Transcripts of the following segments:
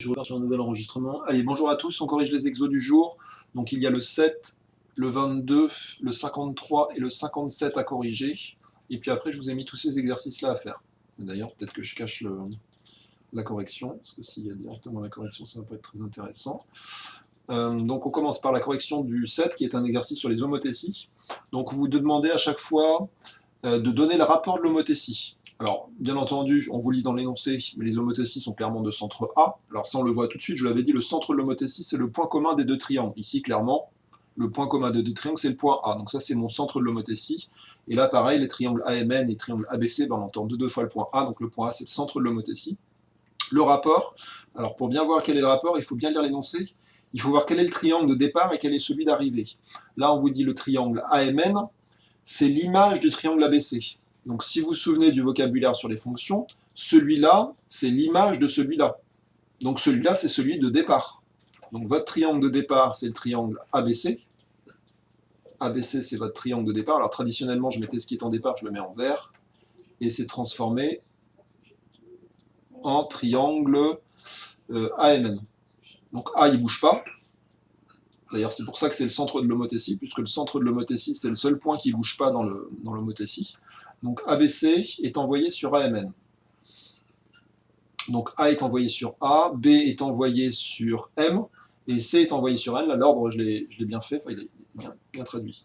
Je repars sur un nouvel enregistrement. Allez, bonjour à tous, on corrige les exos du jour. Donc il y a le 7, le 22, le 53 et le 57 à corriger. Et puis après, je vous ai mis tous ces exercices-là à faire. D'ailleurs, peut-être que je cache la correction, parce que s'il y a directement la correction, ça ne va pas être très intéressant. Donc on commence par la correction du 7, qui est un exercice sur les homothéties. Donc vous demandez à chaque fois de donner le rapport de l'homothétie. Alors, bien entendu, on vous lit dans l'énoncé, mais les homothéties sont clairement de centre A. Alors ça, on le voit tout de suite, je l'avais dit, le centre de l'homothétie, c'est le point commun des deux triangles. Ici, clairement, le point commun des deux triangles, c'est le point A. Donc ça, c'est mon centre de l'homothétie. Et là, pareil, les triangles AMN et les triangles ABC, ben, on entend deux fois le point A, donc le point A, c'est le centre de l'homothétie. Le rapport, alors pour bien voir quel est le rapport, il faut bien lire l'énoncé. Il faut voir quel est le triangle de départ et quel est celui d'arrivée. Là, on vous dit le triangle AMN, c'est l'image du triangle ABC. Donc si vous vous souvenez du vocabulaire sur les fonctions, celui-là, c'est l'image de celui-là. Donc celui-là, c'est celui de départ. Donc votre triangle de départ, c'est le triangle ABC. ABC, c'est votre triangle de départ. Alors traditionnellement, je mettais ce qui est en départ, je le mets en vert. Et c'est transformé en triangle AMN. Donc A, il ne bouge pas. D'ailleurs, c'est pour ça que c'est le centre de l'homothétie, puisque le centre de l'homothétie, c'est le seul point qui ne bouge pas dans l'homothétie. Donc ABC est envoyé sur AMN. Donc A est envoyé sur A, B est envoyé sur M, et C est envoyé sur N. Là, l'ordre, je l'ai bien fait, enfin, il est bien traduit.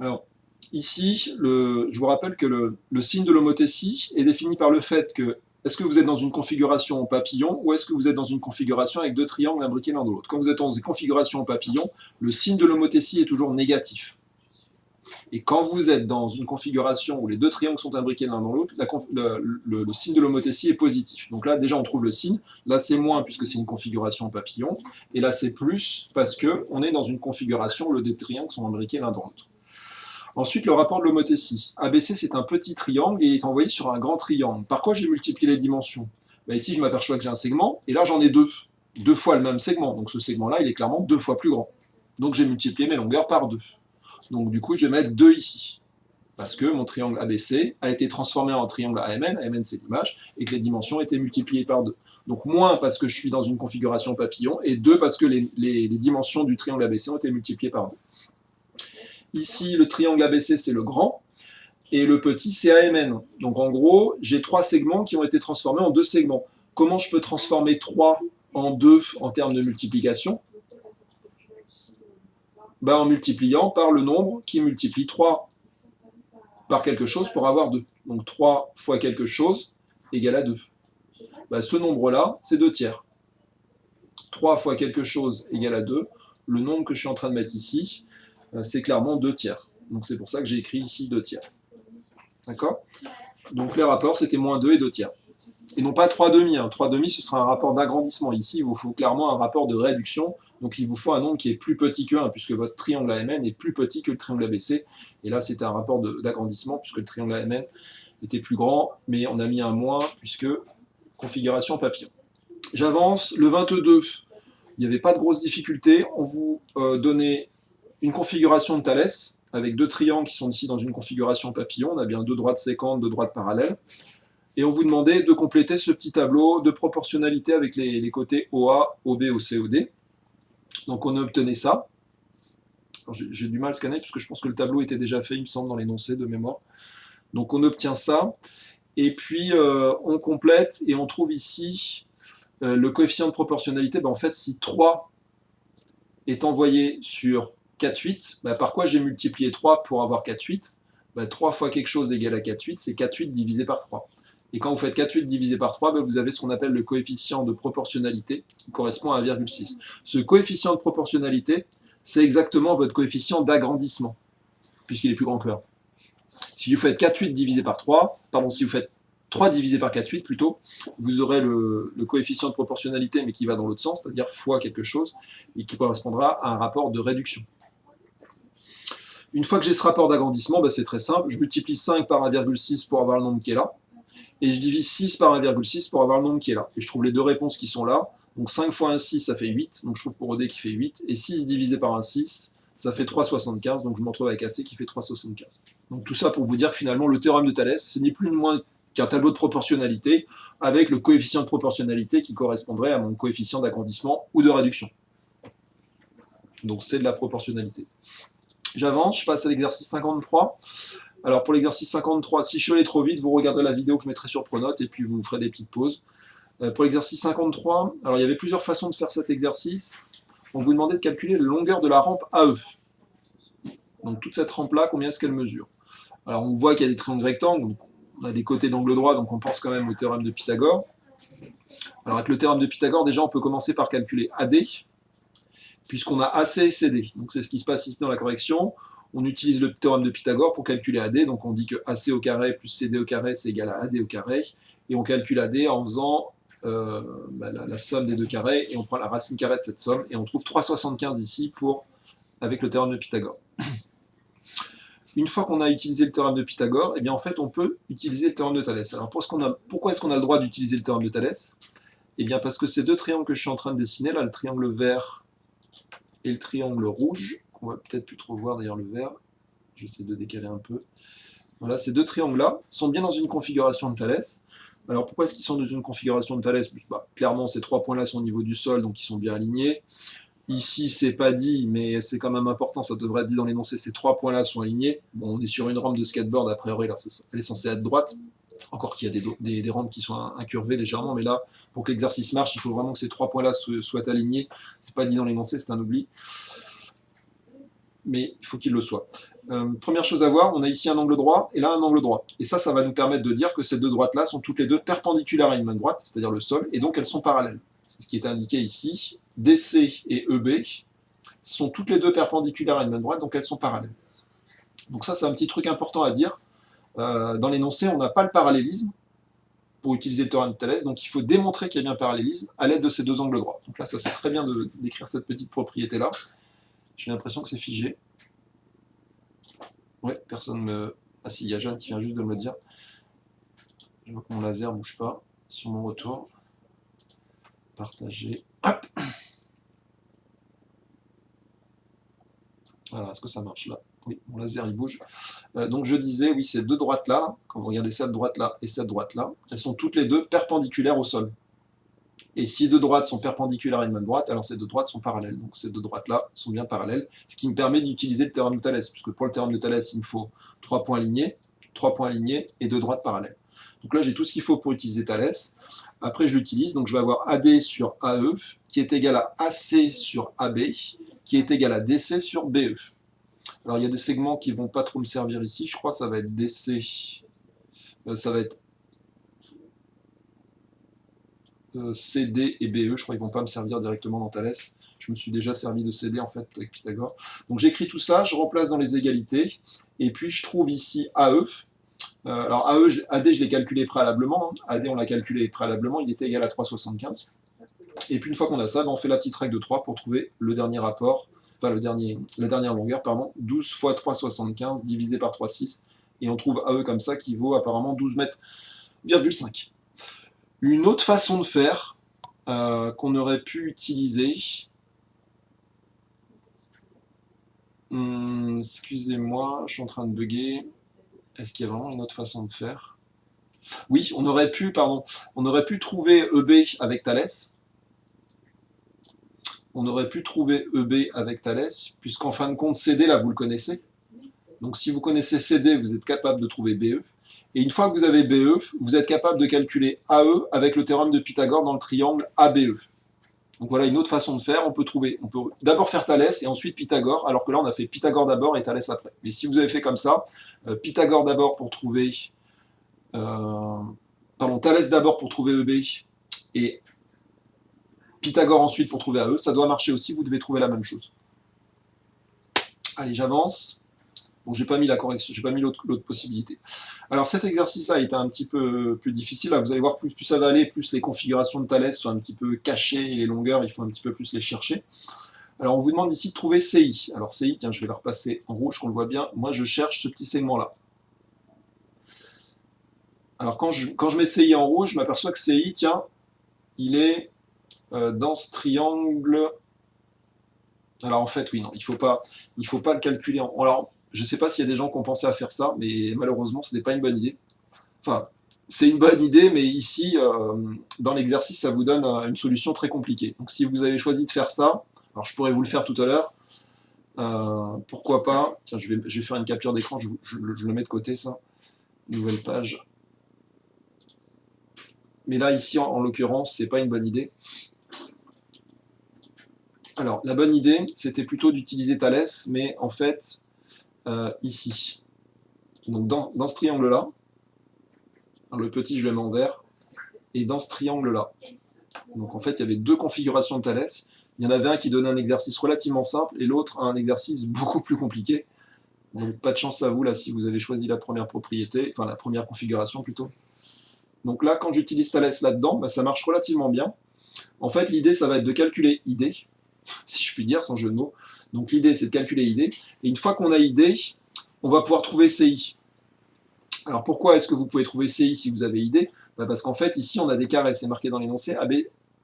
Alors, ici, je vous rappelle que le signe de l'homothétie est défini par le fait que est-ce que vous êtes dans une configuration en papillon ou est-ce que vous êtes dans une configuration avec deux triangles imbriqués l'un dans l'autre. Quand vous êtes dans une configuration en papillon, le signe de l'homothétie est toujours négatif. Et quand vous êtes dans une configuration où les deux triangles sont imbriqués l'un dans l'autre, le signe de l'homothétie est positif. Donc là, déjà, on trouve le signe. Là, c'est moins puisque c'est une configuration en papillon. Et là, c'est plus parce qu'on est dans une configuration où les deux triangles sont imbriqués l'un dans l'autre. Ensuite, le rapport de l'homothétie. ABC, c'est un petit triangle et il est envoyé sur un grand triangle. Par quoi j'ai multiplié les dimensions? Ici, je m'aperçois que j'ai un segment, et là, j'en ai deux. Deux fois le même segment. Donc ce segment-là, il est clairement deux fois plus grand. Donc j'ai multiplié mes longueurs par deux. Donc du coup, je vais mettre 2 ici. Parce que mon triangle ABC a été transformé en triangle AMN. AMN, c'est l'image, et que les dimensions étaient multipliées par 2. Donc moins parce que je suis dans une configuration papillon, et 2 parce que les dimensions du triangle ABC ont été multipliées par 2. Ici, le triangle ABC, c'est le grand, et le petit, c'est AMN. Donc en gros, j'ai 3 segments qui ont été transformés en 2 segments. Comment je peux transformer 3 en 2 en termes de multiplication? En multipliant par le nombre qui multiplie 3 par quelque chose pour avoir 2. Donc 3 fois quelque chose égale à 2. Ce nombre-là, c'est 2 tiers. 3 fois quelque chose égale à 2. Le nombre que je suis en train de mettre ici, c'est clairement 2 tiers. Donc c'est pour ça que j'ai écrit ici 2 tiers. D'accord? Donc les rapports, c'était moins 2 et 2 tiers. Et non pas 3 demi. 3 demi, ce sera un rapport d'agrandissement. Ici, il vous faut clairement un rapport de réduction. Donc il vous faut un nombre qui est plus petit que 1, puisque votre triangle AMN est plus petit que le triangle ABC. Et là, c'était un rapport d'agrandissement, puisque le triangle AMN était plus grand, mais on a mis un moins, puisque configuration papillon. J'avance, le 22, il n'y avait pas de grosses difficultés. On vous donnait une configuration de Thalès, avec deux triangles qui sont ici dans une configuration papillon. On a bien deux droites sécantes, deux droites parallèles. Et on vous demandait de compléter ce petit tableau de proportionnalité avec les côtés OA, OB, OC, OD. Donc on obtenait ça. J'ai du mal à scanner puisque je pense que le tableau était déjà fait, il me semble, dans l'énoncé de mémoire. Donc on obtient ça. Et puis on complète et on trouve ici le coefficient de proportionnalité. En fait, si 3 est envoyé sur 4,8, par quoi j'ai multiplié 3 pour avoir 4,8? 3 fois quelque chose égale à 4,8, c'est 4,8 divisé par 3. Et quand vous faites 4,8 divisé par 3, vous avez ce qu'on appelle le coefficient de proportionnalité qui correspond à 1,6. Ce coefficient de proportionnalité, c'est exactement votre coefficient d'agrandissement, puisqu'il est plus grand que 1. Si vous faites 4,8 divisé par 3, pardon, si vous faites 3 divisé par 4,8 plutôt, vous aurez le coefficient de proportionnalité, mais qui va dans l'autre sens, c'est-à-dire fois quelque chose, et qui correspondra à un rapport de réduction. Une fois que j'ai ce rapport d'agrandissement, c'est très simple, je multiplie 5 par 1,6 pour avoir le nombre qui est là, et je divise 6 par 1,6 pour avoir le nombre qui est là. Et je trouve les deux réponses qui sont là. Donc 5 fois 1, 6, ça fait 8. Donc je trouve pour ED qui fait 8. Et 6 divisé par 1, 6, ça fait 3,75. Donc je me retrouve avec AC qui fait 3,75. Donc tout ça pour vous dire que finalement, le théorème de Thalès, ce n'est plus ni moins qu'un tableau de proportionnalité avec le coefficient de proportionnalité qui correspondrait à mon coefficient d'agrandissement ou de réduction. Donc c'est de la proportionnalité. J'avance, je passe à l'exercice 53. Alors pour l'exercice 53, si je suis allé trop vite, vous regarderez la vidéo que je mettrai sur Pronote et puis vous ferez des petites pauses. Pour l'exercice 53, alors il y avait plusieurs façons de faire cet exercice. On vous demandait de calculer la longueur de la rampe AE. Donc toute cette rampe-là, combien est-ce qu'elle mesure? Alors on voit qu'il y a des triangles rectangles, donc on a des côtés d'angle droit, donc on pense quand même au théorème de Pythagore. Alors avec le théorème de Pythagore, déjà on peut commencer par calculer AD, puisqu'on a AC et CD. Donc c'est ce qui se passe ici dans la correction. On utilise le théorème de Pythagore pour calculer AD, donc on dit que AC au carré plus CD au carré, c'est égal à AD au carré, et on calcule AD en faisant la somme des deux carrés, et on prend la racine carrée de cette somme, et on trouve 3,75 ici avec le théorème de Pythagore. Une fois qu'on a utilisé le théorème de Pythagore, eh bien en fait on peut utiliser le théorème de Thalès. Alors pourquoi est-ce qu'on a le droit d'utiliser le théorème de Thalès? Eh bien parce que ces deux triangles que je suis en train de dessiner, là, le triangle vert et le triangle rouge, on va peut-être plus trop voir d'ailleurs le vert, j'essaie de décaler un peu. Voilà, ces deux triangles-là sont bien dans une configuration de Thalès. Alors pourquoi est-ce qu'ils sont dans une configuration de Thalès? Clairement, ces trois points-là sont au niveau du sol, donc ils sont bien alignés. Ici, c'est pas dit, mais c'est quand même important, ça devrait être dit dans l'énoncé, ces trois points-là sont alignés. Bon, on est sur une rampe de skateboard, a priori, là, elle est censée être droite. Encore qu'il y a des rampes qui sont incurvées légèrement, mais là, pour que l'exercice marche, il faut vraiment que ces trois points-là soient alignés. C'est pas dit dans l'énoncé, c'est un oubli. Mais il faut qu'il le soit. Première chose à voir, on a ici un angle droit et là un angle droit. Et ça va nous permettre de dire que ces deux droites-là sont toutes les deux perpendiculaires à une même droite, c'est-à-dire le sol, et donc elles sont parallèles. C'est ce qui est indiqué ici. DC et EB sont toutes les deux perpendiculaires à une même droite, donc elles sont parallèles. Donc ça, c'est un petit truc important à dire. Dans l'énoncé, on n'a pas le parallélisme pour utiliser le théorème de Thalès, donc il faut démontrer qu'il y a bien parallélisme à l'aide de ces deux angles droits. Donc là, ça c'est très bien d'écrire cette petite propriété-là. J'ai l'impression que c'est figé. Ouais, personne me... Ah si, il y a Jeanne qui vient juste de me le dire. Je vois que mon laser ne bouge pas sur mon retour. Partager. Hop. Alors, est-ce que ça marche là? Oui, mon laser il bouge. Donc je disais, oui, ces deux droites-là, quand vous regardez cette droite-là et cette droite-là, elles sont toutes les deux perpendiculaires au sol. Et si deux droites sont perpendiculaires à une même droite, alors ces deux droites sont parallèles. Donc ces deux droites-là sont bien parallèles, ce qui me permet d'utiliser le théorème de Thalès, puisque pour le théorème de Thalès, il me faut 3 points alignés et deux droites parallèles. Donc là, j'ai tout ce qu'il faut pour utiliser Thalès. Après, je l'utilise, donc je vais avoir AD sur AE, qui est égal à AC sur AB, qui est égal à DC sur BE. Alors il y a des segments qui ne vont pas trop me servir ici, je crois que ça va être DC, ça va être CD et BE, je crois qu'ils ne vont pas me servir directement dans Thalès. Je me suis déjà servi de CD en fait avec Pythagore. Donc j'écris tout ça, je remplace dans les égalités, et puis je trouve ici AE. Alors AD je l'ai calculé préalablement, AD on l'a calculé préalablement, il était égal à 3,75. Et puis une fois qu'on a ça, on fait la petite règle de 3 pour trouver le dernier rapport, enfin la dernière longueur, pardon, 12 fois 3,75 divisé par 3,6, et on trouve AE comme ça qui vaut apparemment 12 mètres, 5. Une autre façon de faire qu'on aurait pu utiliser, excusez-moi, je suis en train de bugger, est-ce qu'il y a vraiment une autre façon de faire? Oui, on aurait pu trouver EB avec Thalès. On aurait pu trouver EB avec Thalès, puisqu'en fin de compte, CD, là, vous le connaissez. Donc si vous connaissez CD, vous êtes capable de trouver BE. Et une fois que vous avez BE, vous êtes capable de calculer AE avec le théorème de Pythagore dans le triangle ABE. Donc voilà une autre façon de faire. On peut d'abord faire Thalès et ensuite Pythagore, alors que là on a fait Pythagore d'abord et Thalès après. Mais si vous avez fait comme ça, Pythagore d'abord pour trouver... Thalès d'abord pour trouver EB et Pythagore ensuite pour trouver AE, ça doit marcher aussi, vous devez trouver la même chose. Allez, j'avance. Bon, j'ai pas mis la correction, j'ai pas mis l'autre possibilité. Alors cet exercice-là était un petit peu plus difficile. Là, vous allez voir, plus ça va aller, plus les configurations de Thalès sont un petit peu cachées et les longueurs, il faut un petit peu plus les chercher. Alors on vous demande ici de trouver CI. Alors CI, tiens, je vais la repasser en rouge, qu'on le voit bien. Moi, je cherche ce petit segment-là. Alors quand je mets CI en rouge, je m'aperçois que CI, tiens, il est dans ce triangle. Alors en fait, oui, non, il faut pas le calculer en... Alors, je ne sais pas s'il y a des gens qui ont pensé à faire ça, mais malheureusement, ce n'est pas une bonne idée. Enfin, c'est une bonne idée, mais ici, dans l'exercice, ça vous donne une solution très compliquée. Donc si vous avez choisi de faire ça, alors je pourrais vous le faire tout à l'heure, pourquoi pas. Tiens, je vais faire une capture d'écran, je le mets de côté, ça. Nouvelle page. Mais là, ici, en l'occurrence, c'est pas une bonne idée. Alors, la bonne idée, c'était plutôt d'utiliser Thalès, mais en fait, ici. Donc, dans ce triangle-là, le petit, je le mets en vert, et dans ce triangle-là. Donc, en fait, il y avait deux configurations de Thalès. Il y en avait un qui donnait un exercice relativement simple, et l'autre un exercice beaucoup plus compliqué. Donc, pas de chance à vous, là, si vous avez choisi la première propriété, enfin, la première configuration, plutôt. Donc là, quand j'utilise Thalès là-dedans, bah, ça marche relativement bien. En fait, l'idée, ça va être de calculer ID, si je puis dire, sans jeu de mots. Donc l'idée, c'est de calculer ID. Et une fois qu'on a ID, on va pouvoir trouver CI. Alors pourquoi est-ce que vous pouvez trouver CI si vous avez ID? Parce qu'en fait, ici, on a des carrés, c'est marqué dans l'énoncé.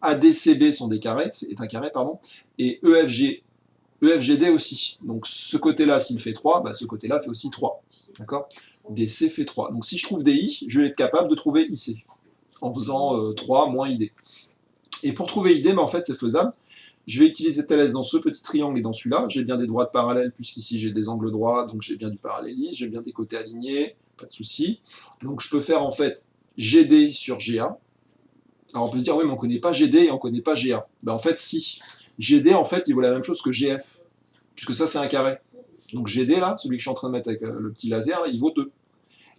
ADCB sont des carrés, c'est un carré, pardon, et EFGD aussi. Donc ce côté-là, s'il fait 3, bah, ce côté-là fait aussi 3. D'accord? DC fait 3. Donc si je trouve DI, je vais être capable de trouver IC, en faisant 3 moins ID. Et pour trouver ID, bah, en fait, c'est faisable. Je vais utiliser Thalès dans ce petit triangle et dans celui-là. J'ai bien des droites parallèles, puisqu'ici j'ai des angles droits, donc j'ai bien du parallélisme, j'ai bien des côtés alignés, pas de souci. Donc je peux faire en fait GD sur GA. Alors on peut se dire, oui, mais on ne connaît pas GD et on ne connaît pas GA. Ben, en fait, si. GD, en fait, il vaut la même chose que GF, puisque ça, c'est un carré. Donc GD, là, celui que je suis en train de mettre avec le petit laser, là, il vaut 2.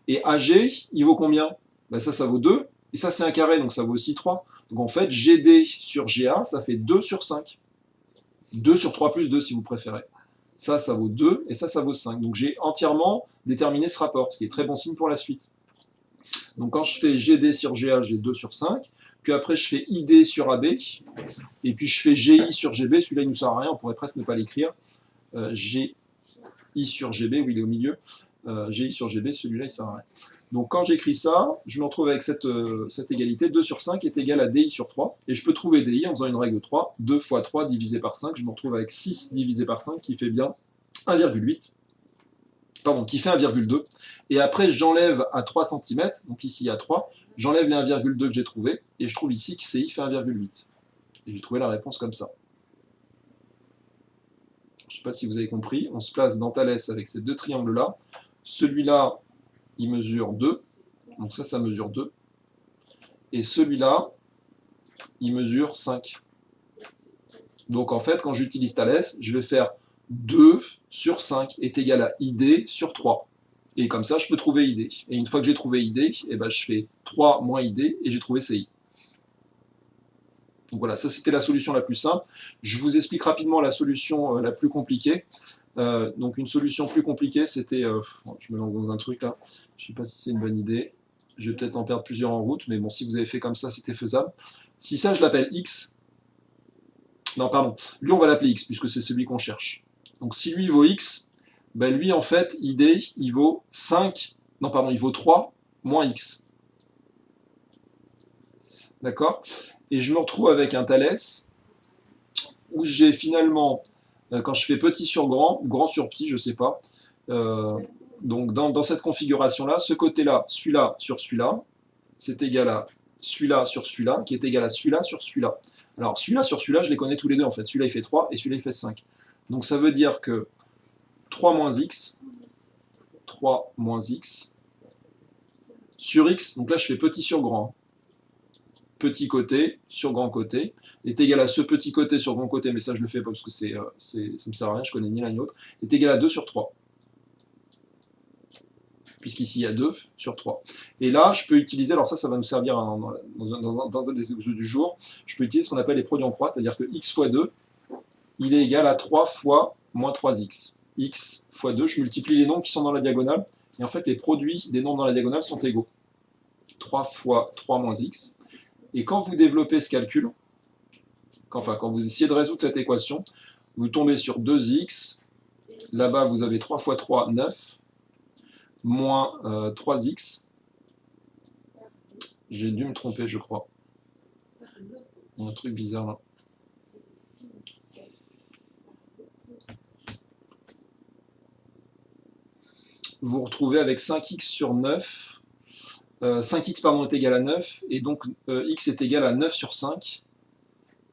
Et AG, il vaut combien? Ben, ça vaut 2. Et ça, c'est un carré, donc ça vaut aussi 3. Donc en fait, GD sur GA, ça fait 2 sur 5. 2 sur 3 plus 2 si vous préférez. Ça vaut 2 et ça vaut 5. Donc j'ai entièrement déterminé ce rapport, ce qui est très bon signe pour la suite. Donc quand je fais GD sur GA, j'ai 2 sur 5. Puis après, je fais ID sur AB. Et puis je fais GI sur GB. Celui-là, il ne nous sert à rien, on pourrait presque ne pas l'écrire. GI sur GB, oui, il est au milieu. GI sur GB, celui-là, il ne sert à rien. Donc quand j'écris ça, je me retrouve avec cette égalité. 2 sur 5 est égal à DI sur 3. Et je peux trouver DI en faisant une règle 3. 2 fois 3 divisé par 5. Je me retrouve avec 6 divisé par 5 qui fait bien 1,8. Pardon, qui fait 1,2. Et après, j'enlève à 3 cm. Donc ici, il y a 3. J'enlève les 1,2 que j'ai trouvé. Et je trouve ici que CI fait 1,8. Et j'ai trouvé la réponse comme ça. Je ne sais pas si vous avez compris. On se place dans Thalès avec ces deux triangles-là. Celui-là, il mesure 2. Donc ça mesure 2. Et celui-là, il mesure 5. Donc en fait, quand j'utilise Thalès, je vais faire 2 sur 5 est égal à ID sur 3. Et comme ça, je peux trouver ID. Et une fois que j'ai trouvé ID, eh ben, je fais 3 moins ID et j'ai trouvé CI. Donc voilà, ça c'était la solution la plus simple. Je vous explique rapidement la solution la plus compliquée. Donc une solution plus compliquée, c'était... je me lance dans un truc là, je ne sais pas si c'est une bonne idée. Je vais peut-être en perdre plusieurs en route, mais bon, si vous avez fait comme ça, c'était faisable. Si ça, je l'appelle X. Non, pardon. Lui, on va l'appeler X, puisque c'est celui qu'on cherche. Donc si lui vaut X, ben lui, en fait, ID, il vaut 5... Non, pardon, il vaut 3 moins X. D'accord? Et je me retrouve avec un Thalès, où j'ai finalement, quand je fais petit sur grand, ou grand sur petit, je ne sais pas, donc dans cette configuration-là, ce côté-là, celui-là sur celui-là, c'est égal à celui-là sur celui-là, qui est égal à celui-là sur celui-là. Alors celui-là sur celui-là, je les connais tous les deux en fait. Celui-là il fait 3 et celui-là il fait 5. Donc ça veut dire que 3 moins x, 3 moins x, sur x, donc là je fais petit sur grand, petit côté sur grand côté, est égal à ce petit côté sur grand côté, mais ça je le fais pas parce que ça me sert à rien, je connais ni l'un ni l'autre, est égal à 2 sur 3. Puisqu'ici il y a 2 sur 3. Et là, je peux utiliser, alors ça va nous servir dans un des exos du jour, je peux utiliser ce qu'on appelle les produits en croix, c'est-à-dire que x fois 2, il est égal à 3 fois moins 3x. X fois 2, je multiplie les nombres qui sont dans la diagonale, et en fait les produits des nombres dans la diagonale sont égaux. 3 fois 3 moins x. Et quand vous développez ce calcul, quand vous essayez de résoudre cette équation, vous tombez sur 2x, là-bas vous avez 3 fois 3, 9, moins 3x. J'ai dû me tromper, je crois. Il y a un truc bizarre là. Vous vous retrouvez avec 5x sur 9, 5x pardon, est égal à 9, et donc x est égal à 9 sur 5.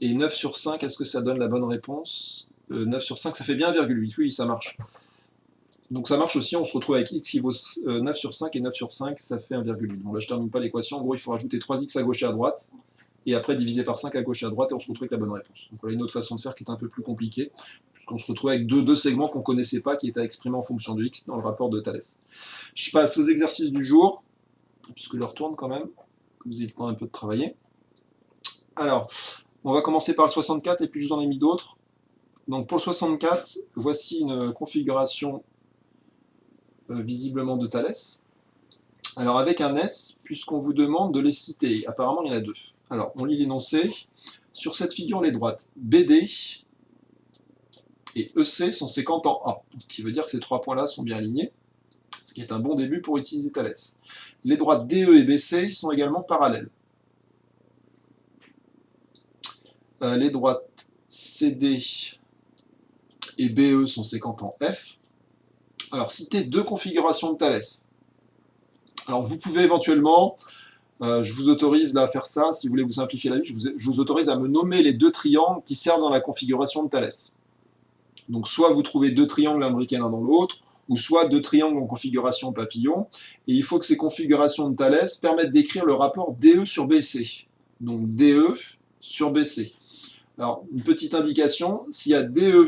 Et 9 sur 5, est-ce que ça donne la bonne réponse 9 sur 5, ça fait bien 1,8. Oui, ça marche. Donc ça marche aussi, on se retrouve avec x qui vaut 9 sur 5, et 9 sur 5, ça fait 1,8. Bon, là, je ne termine pas l'équation. En gros, il faut rajouter 3x à gauche et à droite, et après diviser par 5 à gauche et à droite, et on se retrouve avec la bonne réponse. Donc voilà une autre façon de faire qui est un peu plus compliquée, puisqu'on se retrouve avec deux segments qu'on ne connaissait pas, qui étaient à exprimer en fonction de x dans le rapport de Thalès. Je passe aux exercices du jour, puisque l'heure tourne quand même, que vous ayez le temps un peu de travailler. Alors, on va commencer par le 64, et puis je vous en ai mis d'autres. Donc pour le 64, voici une configuration visiblement de Thalès. Alors avec un S, puisqu'on vous demande de les citer, apparemment il y en a deux. Alors on lit l'énoncé. Sur cette figure, les droites BD et EC sont séquentes en A, ce qui veut dire que ces trois points-là sont bien alignés, ce qui est un bon début pour utiliser Thalès. Les droites DE et BC sont également parallèles. Les droites CD et BE sont séquentes en F. Alors citez deux configurations de Thalès. Alors vous pouvez éventuellement, je vous autorise là à faire ça, si vous voulez vous simplifier la vie, je vous autorise à me nommer les deux triangles qui servent dans la configuration de Thalès. Donc soit vous trouvez deux triangles imbriqués l'un dans l'autre, ou soit deux triangles en configuration papillon, et il faut que ces configurations de Thalès permettent d'écrire le rapport DE sur BC. Donc DE sur BC. Alors, une petite indication, s'il y a DE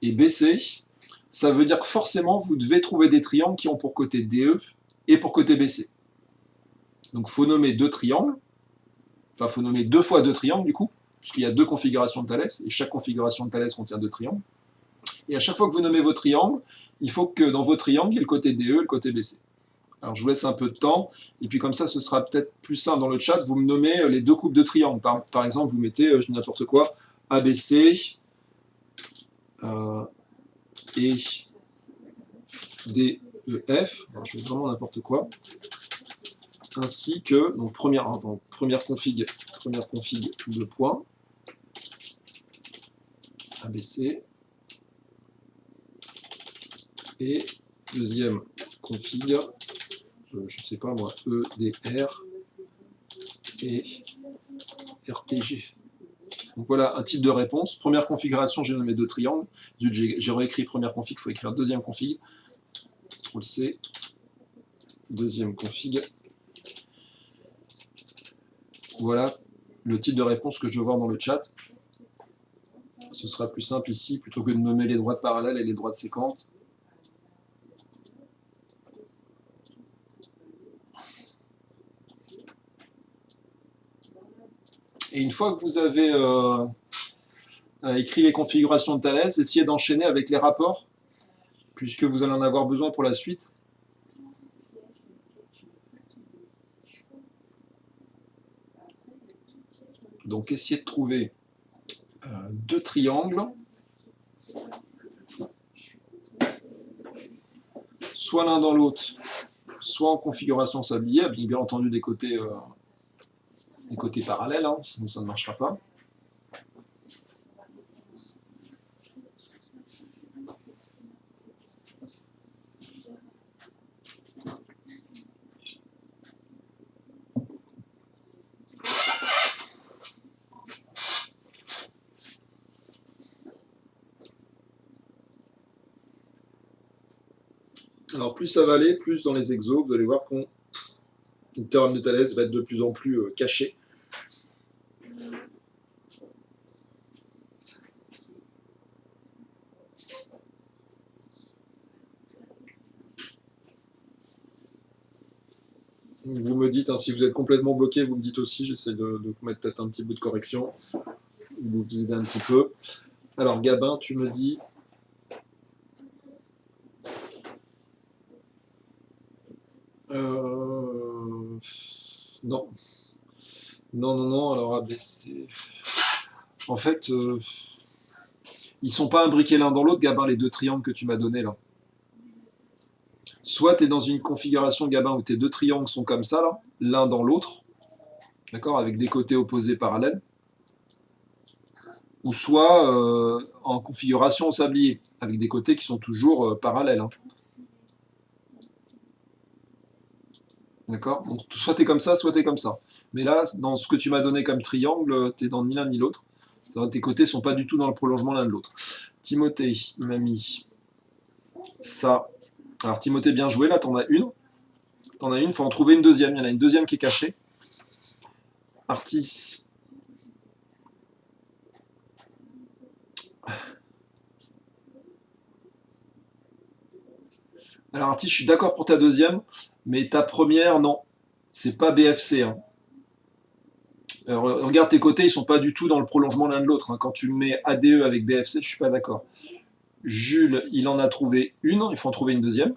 et BC, ça veut dire que forcément, vous devez trouver des triangles qui ont pour côté DE et pour côté BC. Donc, il faut nommer deux triangles, enfin, il faut nommer deux fois deux triangles, du coup, puisqu'il y a deux configurations de Thalès, et chaque configuration de Thalès contient deux triangles. Et à chaque fois que vous nommez vos triangles, il faut que dans vos triangles, il y ait le côté DE et le côté BC. Alors, je vous laisse un peu de temps, et puis comme ça, ce sera peut-être plus simple dans le chat, vous me nommez les deux coupes de triangles. Par exemple, vous mettez, je dis n'importe quoi, ABC et DEF, alors, je mets vraiment n'importe quoi, ainsi que, donc première config de points, ABC, et deuxième config, je ne sais pas moi, EDR et RPG. Donc voilà un type de réponse. Première configuration, j'ai nommé deux triangles. J'ai réécrit première config, il faut écrire deuxième config. On le sait. Deuxième config. Voilà le type de réponse que je veux voir dans le chat. Ce sera plus simple ici, plutôt que de nommer les droites parallèles et les droites séquentes. Et une fois que vous avez écrit les configurations de Thalès, essayez d'enchaîner avec les rapports, puisque vous allez en avoir besoin pour la suite. Donc essayez de trouver deux triangles, soit l'un dans l'autre, soit en configuration sablier, avec bien entendu des côtés parallèles, hein, sinon ça ne marchera pas. Alors plus ça va aller, plus dans les exos, vous allez voir que le théorème de Thalès va être de plus en plus caché. Vous me dites, hein, si vous êtes complètement bloqué, vous me dites aussi, j'essaie de vous mettre peut-être un petit bout de correction, vous aider un petit peu. Alors Gabin, tu me dis... Non. Non, alors ABC... En fait, ils sont pas imbriqués l'un dans l'autre, Gabin, les deux triangles que tu m'as donnés là. Soit tu es dans une configuration, Gabin, où tes deux triangles sont comme ça, là, l'un dans l'autre, d'accord, avec des côtés opposés parallèles, ou soit en configuration au sablier, avec des côtés qui sont toujours parallèles. Hein. D'accord? Donc soit tu es comme ça, soit tu es comme ça. Mais là, dans ce que tu m'as donné comme triangle, tu es dans ni l'un ni l'autre. Tes côtés sont pas du tout dans le prolongement l'un de l'autre. Timothée, il m'a mis ça. Alors Timothée, bien joué, là, t'en as une. T'en as une, il faut en trouver une deuxième. Il y en a une deuxième qui est cachée. Artis. Alors Artis, je suis d'accord pour ta deuxième, mais ta première, non. C'est pas BFC. Hein. Regarde tes côtés, ils sont pas du tout dans le prolongement l'un de l'autre. Hein. Quand tu mets ADE avec BFC, je suis pas d'accord. Jules, il en a trouvé une, il faut en trouver une deuxième.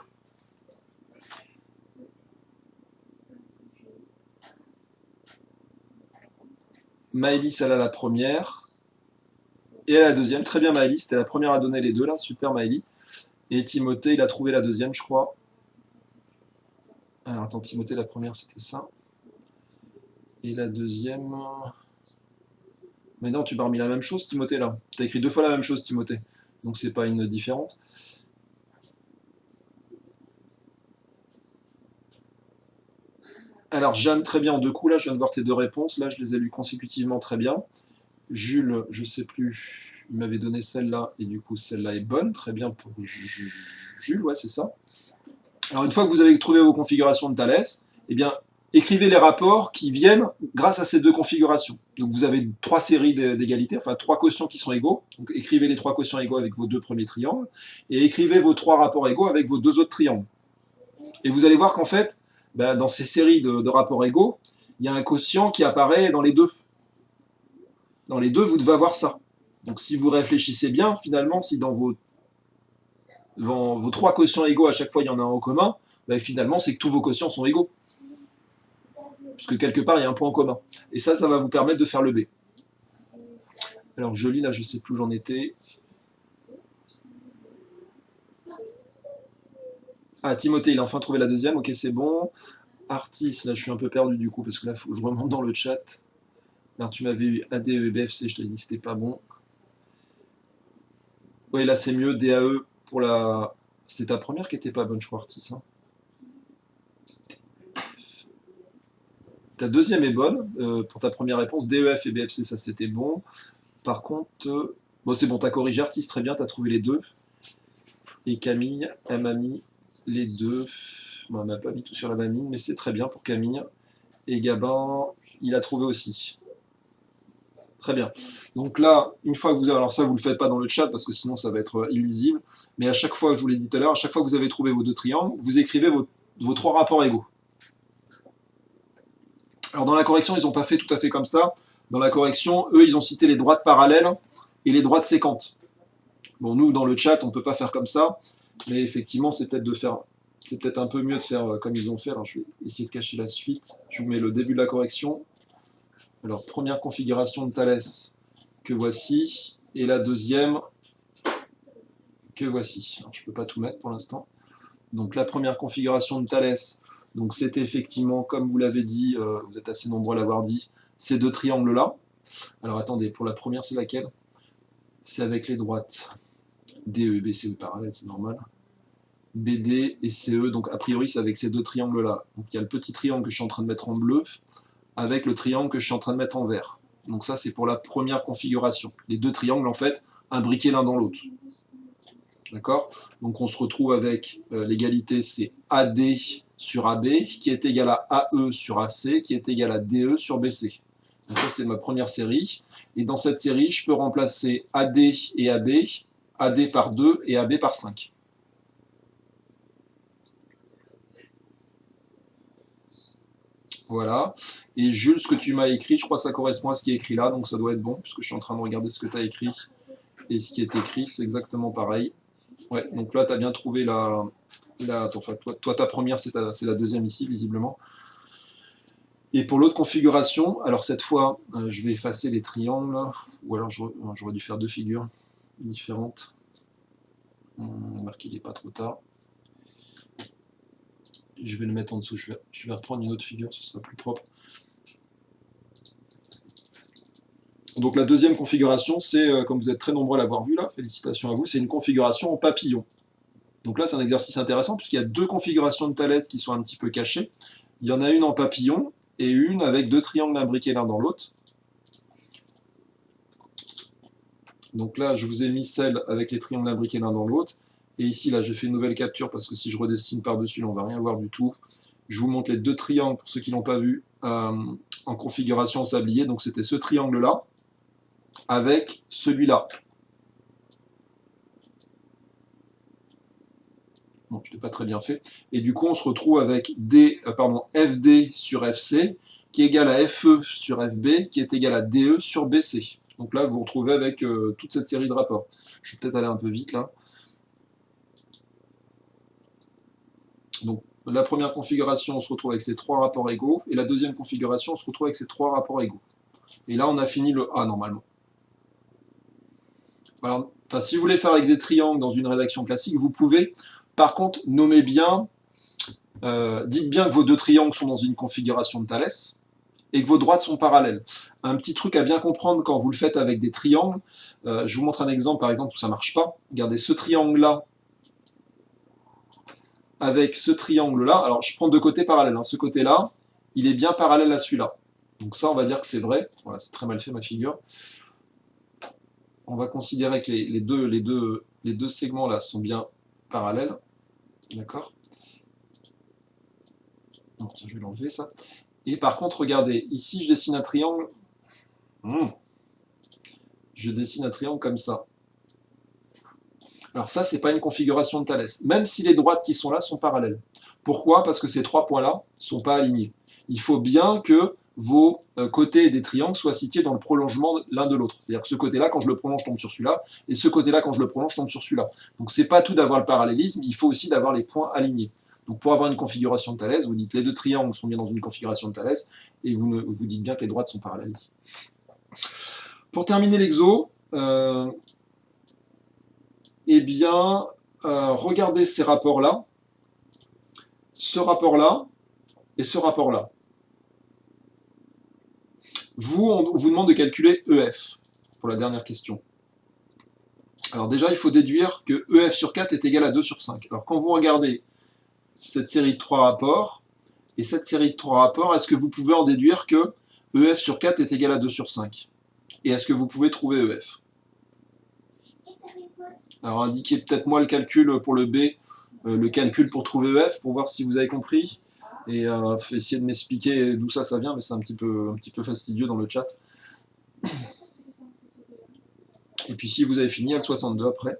Maëlys, elle a la première. Et elle a la deuxième. Très bien, Maëlys, c'était la première à donner les deux là. Super, Maëlys. Et Timothée, il a trouvé la deuxième, je crois. Alors attends, Timothée, la première, c'était ça. Et la deuxième. Mais non, tu m'as remis la même chose, Timothée, là. Tu as écrit deux fois la même chose, Timothée. Donc c'est pas une différente. Alors, Jeanne, très bien en deux coups, là, je viens de voir tes deux réponses. Là, je les ai lues consécutivement très bien. Jules, je sais plus, il m'avait donné celle-là, et du coup, celle-là est bonne. Très bien pour Jules, ouais, c'est ça. Alors, une fois que vous avez trouvé vos configurations de Thalès, eh bien, écrivez les rapports qui viennent grâce à ces deux configurations. Donc, vous avez trois séries d'égalité, enfin, trois quotients qui sont égaux. Donc, écrivez les trois quotients égaux avec vos deux premiers triangles, et écrivez vos trois rapports égaux avec vos deux autres triangles. Et vous allez voir qu'en fait, ben, dans ces séries de rapports égaux, il y a un quotient qui apparaît dans les deux. Dans les deux, vous devez avoir ça. Donc si vous réfléchissez bien, finalement, si dans vos trois quotients égaux, à chaque fois, il y en a un en commun, ben, finalement, c'est que tous vos quotients sont égaux. Puisque quelque part, il y a un point en commun. Et ça va vous permettre de faire le B. Alors, je lis, là, je ne sais plus où j'en étais. Ah, Timothée, il a enfin trouvé la deuxième. Ok, c'est bon. Artis, là, je suis un peu perdu du coup, parce que là, il faut que je remonte dans le chat. Alors, tu m'avais eu ADE et BFC, je t'ai dit que c'était pas bon. Oui, là, c'est mieux. DAE pour la... C'était ta première qui était pas bonne, je crois, Artis. Hein. Ta deuxième est bonne. Pour ta première réponse, DEF et BFC, ça, c'était bon. Par contre... Bon, c'est bon, t'as corrigé Artis, très bien, t'as trouvé les deux. Et Camille, elle m'a mis les deux. Bon, elle m'a pas mis tout sur la mamie, mais c'est très bien pour Camille. Et Gabin, il a trouvé aussi. Très bien. Donc là, une fois que vous avez... Alors ça, vous ne le faites pas dans le chat, parce que sinon ça va être illisible. Mais à chaque fois, je vous l'ai dit tout à l'heure, à chaque fois que vous avez trouvé vos deux triangles, vous écrivez vos trois rapports égaux. Alors dans la correction, ils n'ont pas fait tout à fait comme ça. Dans la correction, eux, ils ont cité les droites parallèles et les droites séquentes. Bon, nous, dans le chat, on ne peut pas faire comme ça. Mais effectivement, c'est peut-être un peu mieux de faire comme ils ont fait. Alors je vais essayer de cacher la suite. Je vous mets le début de la correction. Alors, première configuration de Thalès que voici, et la deuxième que voici. Alors, je ne peux pas tout mettre pour l'instant. Donc, la première configuration de Thalès, donc c'était effectivement, comme vous l'avez dit, vous êtes assez nombreux à l'avoir dit, ces deux triangles-là. Alors, attendez, pour la première, c'est laquelle? C'est avec les droites DE, BCE parallèle, c'est normal. BD et CE, donc a priori, c'est avec ces deux triangles-là. Donc, il y a le petit triangle que je suis en train de mettre en bleu, avec le triangle que je suis en train de mettre en vert. Donc ça, c'est pour la première configuration. Les deux triangles, en fait, imbriqués l'un dans l'autre. D'accord? Donc on se retrouve avec l'égalité, c'est AD sur AB, qui est égal à AE sur AC, qui est égal à DE sur BC. Donc ça, c'est ma première série. Et dans cette série, je peux remplacer AD et AB, AD par 2 et AB par 5. Voilà. Et Jules, ce que tu m'as écrit, je crois que ça correspond à ce qui est écrit là, donc ça doit être bon, puisque je suis en train de regarder ce que tu as écrit. Et ce qui est écrit, c'est exactement pareil. Ouais, donc là, tu as bien trouvé toi, ta première, c'est la deuxième ici, visiblement. Et pour l'autre configuration, alors cette fois, je vais effacer les triangles, ou alors j'aurais dû faire deux figures différentes. Remarque qu'il n'est pas trop tard. Je vais le mettre en dessous, je vais reprendre une autre figure, ce sera plus propre. Donc la deuxième configuration, c'est, comme vous êtes très nombreux à l'avoir vu là, félicitations à vous, c'est une configuration en papillon. Donc là, c'est un exercice intéressant, puisqu'il y a deux configurations de Thalès qui sont un petit peu cachées. Il y en a une en papillon et une avec deux triangles imbriqués l'un dans l'autre. Donc là, je vous ai mis celle avec les triangles imbriqués l'un dans l'autre. Et ici, là, j'ai fait une nouvelle capture parce que si je redessine par-dessus, on ne va rien voir du tout. Je vous montre les deux triangles, pour ceux qui ne l'ont pas vu, en configuration sablier. Donc c'était ce triangle-là avec celui-là. Bon, je ne l'ai pas très bien fait. Et du coup, on se retrouve avec FD sur FC, qui est égal à FE sur FB, qui est égal à DE sur BC. Donc là, vous vous retrouvez avec toute cette série de rapports. Je vais peut-être aller un peu vite là. Donc la première configuration, on se retrouve avec ces trois rapports égaux, et la deuxième configuration, on se retrouve avec ces trois rapports égaux. Et là, on a fini le A normalement. Alors, si vous voulez faire avec des triangles dans une rédaction classique, vous pouvez. Par contre, nommez bien, dites bien que vos deux triangles sont dans une configuration de Thalès et que vos droites sont parallèles. Un petit truc à bien comprendre quand vous le faites avec des triangles, je vous montre un exemple par exemple où ça ne marche pas. Regardez ce triangle-là avec ce triangle-là. Alors je prends deux côtés parallèles. Ce côté-là, il est bien parallèle à celui-là. Donc ça, on va dire que c'est vrai. Voilà, c'est très mal fait ma figure. On va considérer que les deux segments-là sont bien parallèles. D'accord? Je vais l'enlever ça. Et par contre, regardez, ici je dessine un triangle. Je dessine un triangle comme ça. Alors ça, c'est pas une configuration de Thalès, même si les droites qui sont là sont parallèles. Pourquoi? Parce que ces trois points-là ne sont pas alignés. Il faut bien que vos côtés des triangles soient situés dans le prolongement l'un de l'autre. C'est-à-dire que ce côté-là, quand je le prolonge, tombe sur celui-là, et ce côté-là, quand je le prolonge, tombe sur celui-là. Donc c'est pas tout d'avoir le parallélisme, il faut aussi d'avoir les points alignés. Donc pour avoir une configuration de Thalès, vous dites les deux triangles sont bien dans une configuration de Thalès, et vous dites bien que les droites sont parallèles ici. Pour terminer l'exo, eh bien, regardez ces rapports-là, ce rapport-là et ce rapport-là. On vous demande de calculer EF pour la dernière question. Alors déjà, il faut déduire que EF sur 4 est égal à 2 sur 5. Alors quand vous regardez cette série de 3 rapports et cette série de 3 rapports, est-ce que vous pouvez en déduire que EF sur 4 est égal à 2 sur 5? Et est-ce que vous pouvez trouver EF? Alors indiquez peut-être moi le calcul pour le B, le calcul pour trouver EF, pour voir si vous avez compris. Et essayez de m'expliquer d'où ça vient, mais c'est un petit peu fastidieux dans le chat. Et puis si vous avez fini, il y a le 62 après.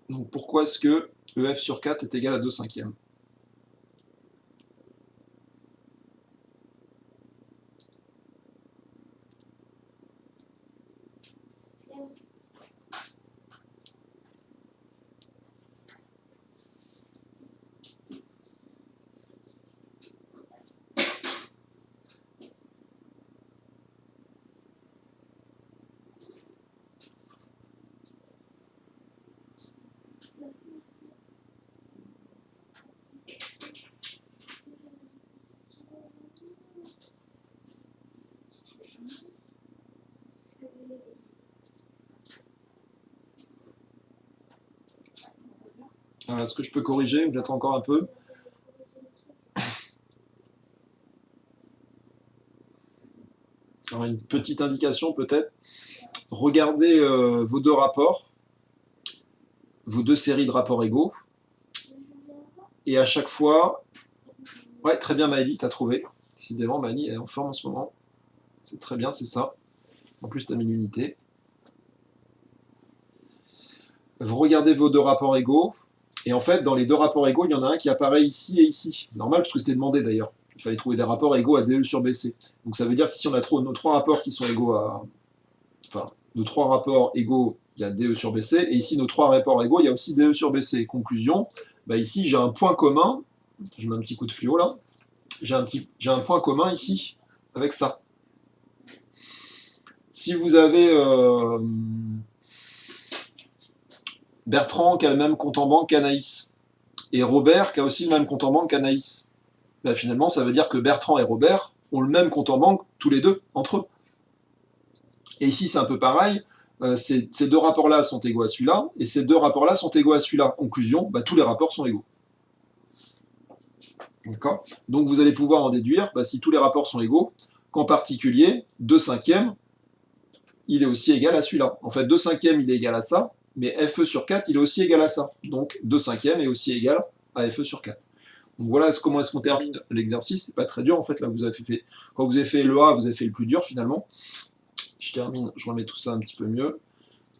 Donc pourquoi est-ce que EF sur 4 est égal à 2 cinquièmes? Est-ce que je peux corriger? J'attends encore un peu. Alors, une petite indication peut-être. Regardez vos deux rapports, vos deux séries de rapports égaux. Et à chaque fois... Ouais, très bien Maëlie, t'as trouvé. Décidément, Maëlie est en forme en ce moment. C'est très bien, c'est ça. En plus, t'as mis l'unité. Vous regardez vos deux rapports égaux. Et en fait, dans les deux rapports égaux, il y en a un qui apparaît ici et ici. Normal, parce que c'était demandé d'ailleurs. Il fallait trouver des rapports égaux à DE sur BC. Donc ça veut dire que si on a nos trois rapports qui sont égaux à... Enfin, nos trois rapports égaux, il y a DE sur BC. Et ici, nos trois rapports égaux, il y a aussi DE sur BC. Conclusion, bah ici, j'ai un point commun. Je mets un petit coup de fluo là. J'ai un point commun ici avec ça. Si vous avez... Bertrand qui a le même compte en banque qu'Anaïs, et Robert qui a aussi le même compte en banque qu'Anaïs. Ben finalement, ça veut dire que Bertrand et Robert ont le même compte en banque, tous les deux, entre eux. Et ici, c'est un peu pareil. ces deux rapports-là sont égaux à celui-là, et ces deux rapports-là sont égaux à celui-là. Conclusion, tous les rapports sont égaux. D'accord ? Donc vous allez pouvoir en déduire, si tous les rapports sont égaux, qu'en particulier, 2/5, il est aussi égal à celui-là. En fait, 2/5, il est égal à ça, mais FE sur 4, il est aussi égal à ça. Donc 2/5 est aussi égal à FE sur 4. Donc voilà comment est-ce qu'on termine l'exercice. C'est pas très dur en fait. Là, quand vous avez fait le A, vous avez fait le plus dur finalement. Je termine, je remets tout ça un petit peu mieux.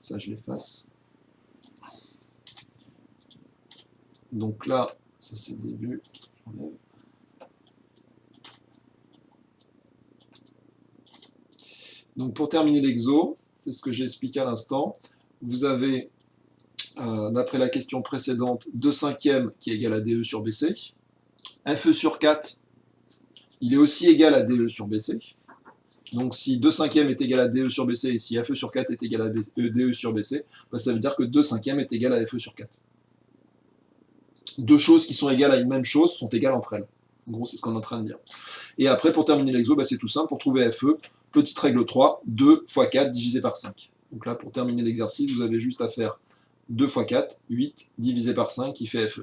Ça, je l'efface. Donc là, ça c'est le début. Donc pour terminer l'exo, c'est ce que j'ai expliqué à l'instant. Vous avez, d'après la question précédente, 2/5 qui est égal à DE sur BC. FE sur 4, il est aussi égal à DE sur BC. Donc si 2/5 est égal à DE sur BC et si FE sur 4 est égal à DE sur BC, ça veut dire que 2/5 est égal à FE sur 4. Deux choses qui sont égales à une même chose sont égales entre elles. En gros, c'est ce qu'on est en train de dire. Et après, pour terminer l'exo, c'est tout simple. Pour trouver FE, petite règle 3, 2 fois 4 divisé par 5. Donc là, pour terminer l'exercice, vous avez juste à faire 2 fois 4, 8 divisé par 5 qui fait FE.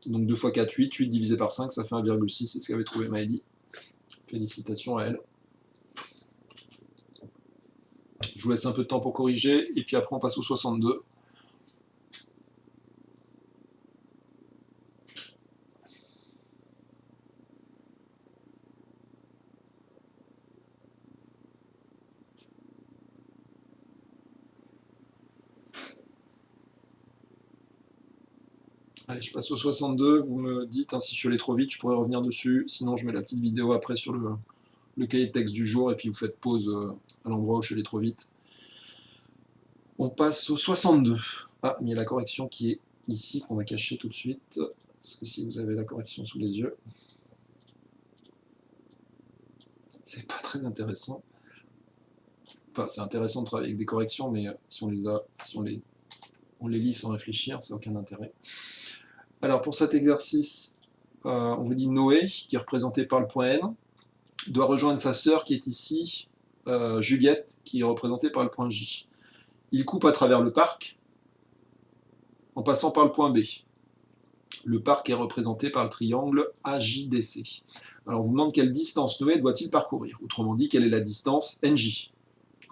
Donc 2 fois 4, 8, 8 divisé par 5, ça fait 1,6, c'est ce qu'avait trouvé Maëlie. Félicitations à elle. Je vous laisse un peu de temps pour corriger, et puis après on passe au 62. Allez, je passe au 62, vous me dites si je suis allé trop vite, je pourrais revenir dessus, sinon je mets la petite vidéo après sur le cahier de texte du jour, et puis vous faites pause à l'endroit où je suis allé trop vite. On passe au 62. Ah, mais il y a la correction qui est ici, qu'on va cacher tout de suite, parce que si vous avez la correction sous les yeux, c'est pas très intéressant. Enfin, c'est intéressant de travailler avec des corrections, mais si on les lit sans réfléchir, ça n'a aucun intérêt. Alors pour cet exercice, on vous dit Noé, qui est représenté par le point N, doit rejoindre sa sœur qui est ici, Juliette, qui est représentée par le point J. Il coupe à travers le parc en passant par le point B. Le parc est représenté par le triangle AJDC. Alors on vous demande quelle distance Noé doit-il parcourir. Autrement dit, quelle est la distance NJ.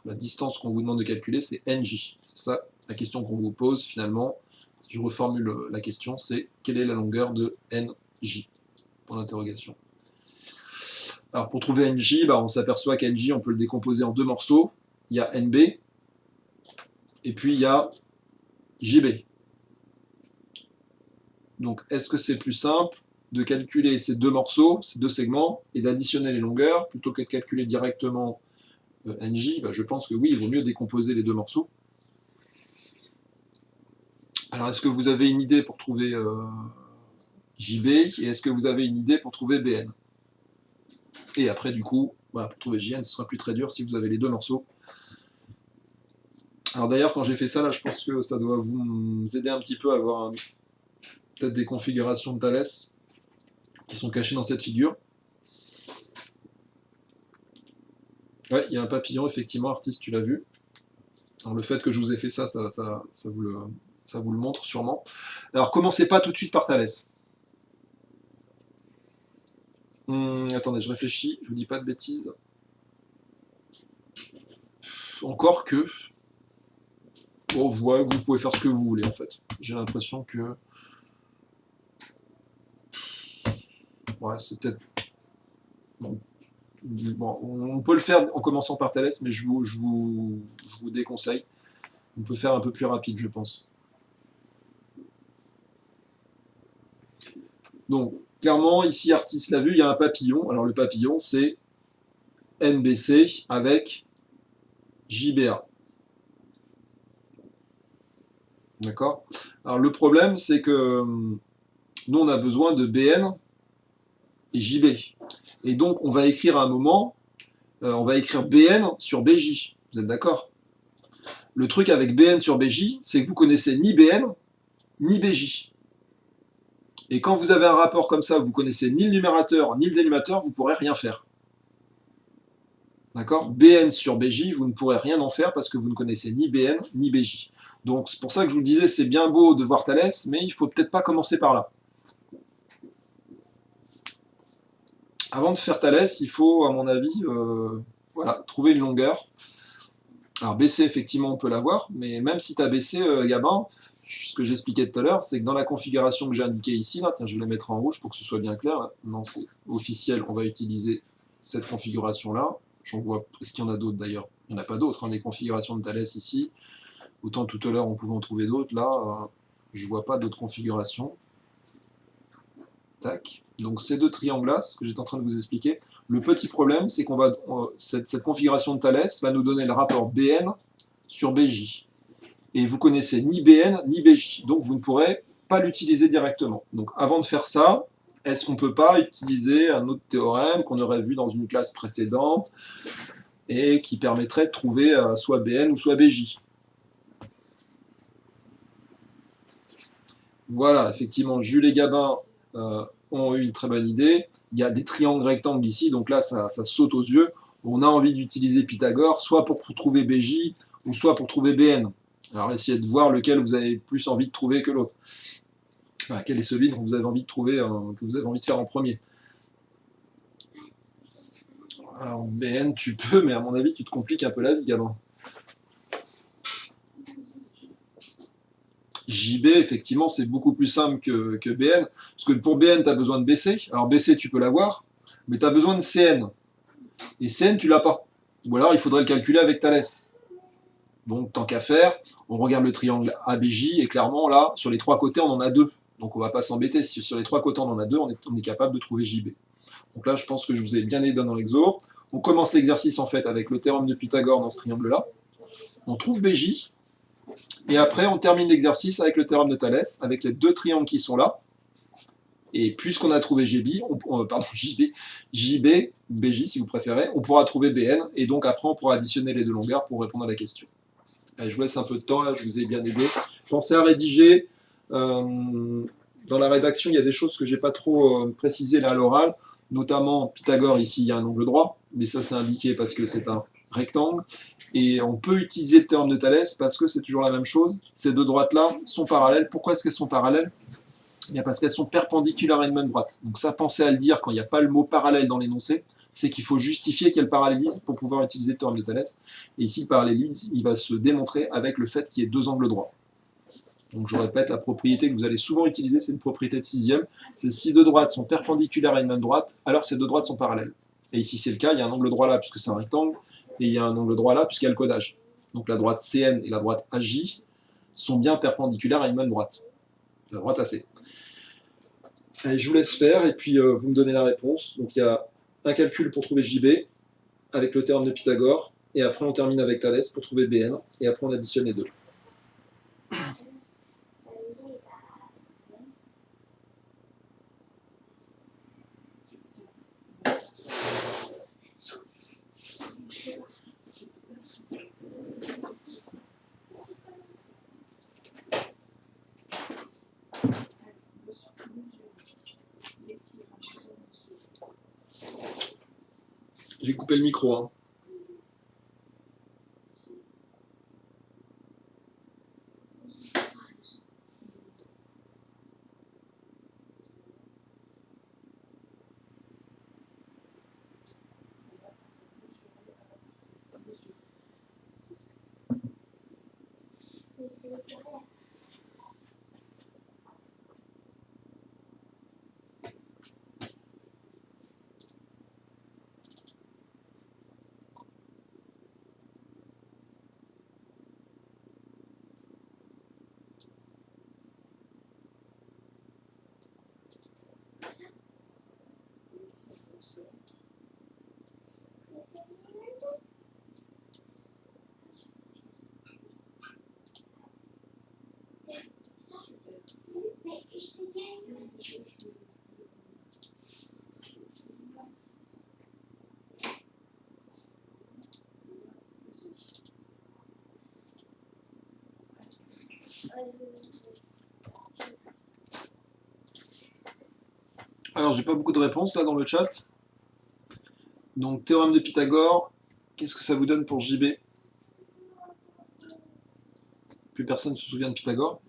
La distance qu'on vous demande de calculer, c'est NJ. C'est ça la question qu'on vous pose finalement. Si je reformule la question, c'est quelle est la longueur de NJ, pour l'interrogation. Alors pour trouver NJ, on s'aperçoit qu'NJ, on peut le décomposer en deux morceaux. Il y a NB, et puis il y a JB. Donc est-ce que c'est plus simple de calculer ces deux morceaux, ces deux segments, et d'additionner les longueurs, plutôt que de calculer directement NJ? Je pense que oui, il vaut mieux décomposer les deux morceaux. Alors est-ce que vous avez une idée pour trouver JB, et est-ce que vous avez une idée pour trouver BN? Et après du coup, pour trouver JN, ce sera plus très dur si vous avez les deux morceaux. Alors d'ailleurs, quand j'ai fait ça, là, je pense que ça doit vous aider un petit peu à avoir peut-être des configurations de Thalès qui sont cachées dans cette figure. Ouais, il y a un papillon, effectivement, artiste, tu l'as vu. Alors le fait que je vous ai fait ça, ça vous le montre sûrement. Alors commencez pas tout de suite par Thalès. Attendez, je réfléchis, je vous dis pas de bêtises. Encore que... Bon, ouais, vous pouvez faire ce que vous voulez en fait. J'ai l'impression que... Ouais, c'est peut-être... Bon, on peut le faire en commençant par Thalès, mais je vous déconseille. On peut faire un peu plus rapide, je pense. Donc, clairement, ici, artiste l'a vu, il y a un papillon. Alors, le papillon, c'est NBC avec JBA. D'accord? Alors, le problème, c'est que nous, on a besoin de BN et JB. Et donc, on va écrire à un moment, on va écrire BN sur BJ. Vous êtes d'accord? Le truc avec BN sur BJ, c'est que vous connaissez ni BN, ni BJ. Et quand vous avez un rapport comme ça, vous connaissez ni le numérateur, ni le dénominateur, vous ne pourrez rien faire. D'accord? Bn sur Bj, vous ne pourrez rien en faire parce que vous ne connaissez ni Bn ni Bj. Donc c'est pour ça que je vous disais, c'est bien beau de voir Thalès, mais il ne faut peut-être pas commencer par là. Avant de faire Thalès, il faut, à mon avis, voilà, trouver une longueur. Alors BC, effectivement, on peut l'avoir, mais même si tu as BC, Gabin, ce que j'expliquais tout à l'heure, c'est que dans la configuration que j'ai indiquée ici, là, tiens, je vais la mettre en rouge pour que ce soit bien clair. Là. Non, c'est officiel, on va utiliser cette configuration-là. J'en vois, est-ce qu'il y en a d'autres d'ailleurs? Il n'y en a pas d'autres, hein, des configurations de Thalès ici. Autant tout à l'heure, on pouvait en trouver d'autres. Là, je ne vois pas d'autres configurations. Tac. Donc ces deux triangles-là, ce que j'étais en train de vous expliquer. Le petit problème, c'est qu'on va cette configuration de Thalès va nous donner le rapport Bn sur Bj. Et vous connaissez ni Bn ni Bj, donc vous ne pourrez pas l'utiliser directement. Donc avant de faire ça, est-ce qu'on ne peut pas utiliser un autre théorème qu'on aurait vu dans une classe précédente et qui permettrait de trouver soit Bn ou soit Bj? Voilà, effectivement, Jules et Gabin ont eu une très bonne idée. Il y a des triangles rectangles ici, donc là, ça saute aux yeux. On a envie d'utiliser Pythagore, soit pour trouver Bj, ou soit pour trouver Bn. Alors, essayez de voir lequel vous avez plus envie de trouver que l'autre. Enfin, quel est celui dont vous avez envie de trouver, que vous avez envie de faire en premier. Alors, Bn, tu peux, mais à mon avis, tu te compliques un peu la vie, Gabin. JB, effectivement, c'est beaucoup plus simple que BN. Parce que pour BN, tu as besoin de BC. Alors BC, tu peux l'avoir, mais tu as besoin de CN. Et CN, tu l'as pas. Ou alors, il faudrait le calculer avec Thalès. Donc, tant qu'à faire, on regarde le triangle ABJ, et clairement, là, sur les trois côtés, on en a deux. Donc, on ne va pas s'embêter. Si sur les trois côtés, on en a deux, on est capable de trouver JB. Donc là, je pense que je vous ai bien aidé dans l'exo. On commence l'exercice, en fait, avec le théorème de Pythagore dans ce triangle-là. On trouve BJ. Et après, on termine l'exercice avec le théorème de Thalès, avec les deux triangles qui sont là. Et puisqu'on a trouvé JB, BJ si vous préférez, on pourra trouver BN, et donc après on pourra additionner les deux longueurs pour répondre à la question. Allez, je vous laisse un peu de temps, là, je vous ai bien aidé. Pensez à rédiger. Dans la rédaction, il y a des choses que je n'ai pas trop précisées là à l'oral, notamment Pythagore, ici il y a un angle droit, mais ça c'est indiqué parce que c'est un rectangle. Et on peut utiliser le théorème de Thalès parce que c'est toujours la même chose. Ces deux droites-là sont parallèles. Pourquoi est-ce qu'elles sont parallèles? Bien parce qu'elles sont perpendiculaires à une même droite. Donc ça, pensez à le dire quand il n'y a pas le mot parallèle dans l'énoncé, c'est qu'il faut justifier qu'il y a le parallélisme pour pouvoir utiliser le théorème de Thalès. Et ici, le parallélisme, il va se démontrer avec le fait qu'il y ait deux angles droits. Donc je répète, la propriété que vous allez souvent utiliser, c'est une propriété de sixième. C'est si deux droites sont perpendiculaires à une même droite, alors ces deux droites sont parallèles. Et ici c'est le cas, il y a un angle droit là puisque c'est un rectangle, et il y a un angle droit là puisqu'il y a le codage. Donc la droite CN et la droite AJ sont bien perpendiculaires à une même droite. La droite AC. Allez, je vous laisse faire et puis vous me donnez la réponse. Donc il y a un calcul pour trouver JB avec le théorème de Pythagore, et après on termine avec Thalès pour trouver BN, et après on additionne les deux. J'ai coupé le micro. Hein. Alors j'ai pas beaucoup de réponses là dans le chat. Donc théorème de Pythagore, Qu'est-ce que ça vous donne pour JB? Plus personne ne se souvient de Pythagore.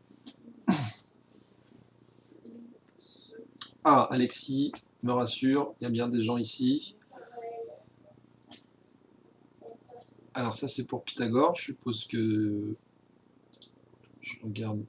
Ah, Alexis me rassure, il y a bien des gens ici. Alors ça c'est pour Pythagore, je suppose que... Je regarde.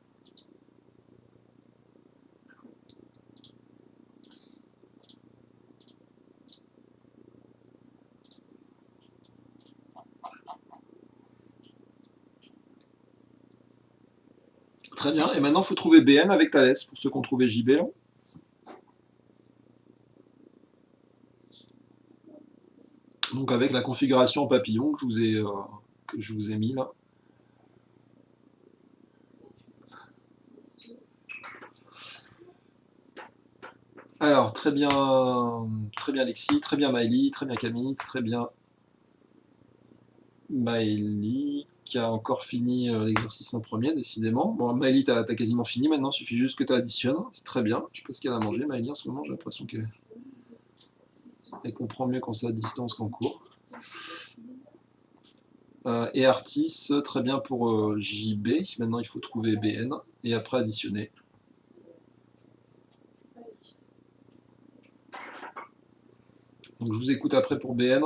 Très bien, et maintenant il faut trouver BN avec Thalès, pour ceux qui ont trouvé JB là. Donc avec la configuration en papillon que je vous ai mis là. Alors, très bien Alexis, très bien Maëlie, très bien Camille, très bien Maëlie, qui a encore fini l'exercice en premier, décidément. Bon, Maëlie, t'as quasiment fini maintenant, il suffit juste que tu additionnes, c'est très bien. Je sais pas ce qu'elle a mangé, Maëlie, en ce moment, j'ai l'impression qu'elle comprend mieux quand c'est à distance qu'en cours. Et Artis, très bien pour JB, maintenant il faut trouver BN, et après additionner. Donc je vous écoute après pour BN.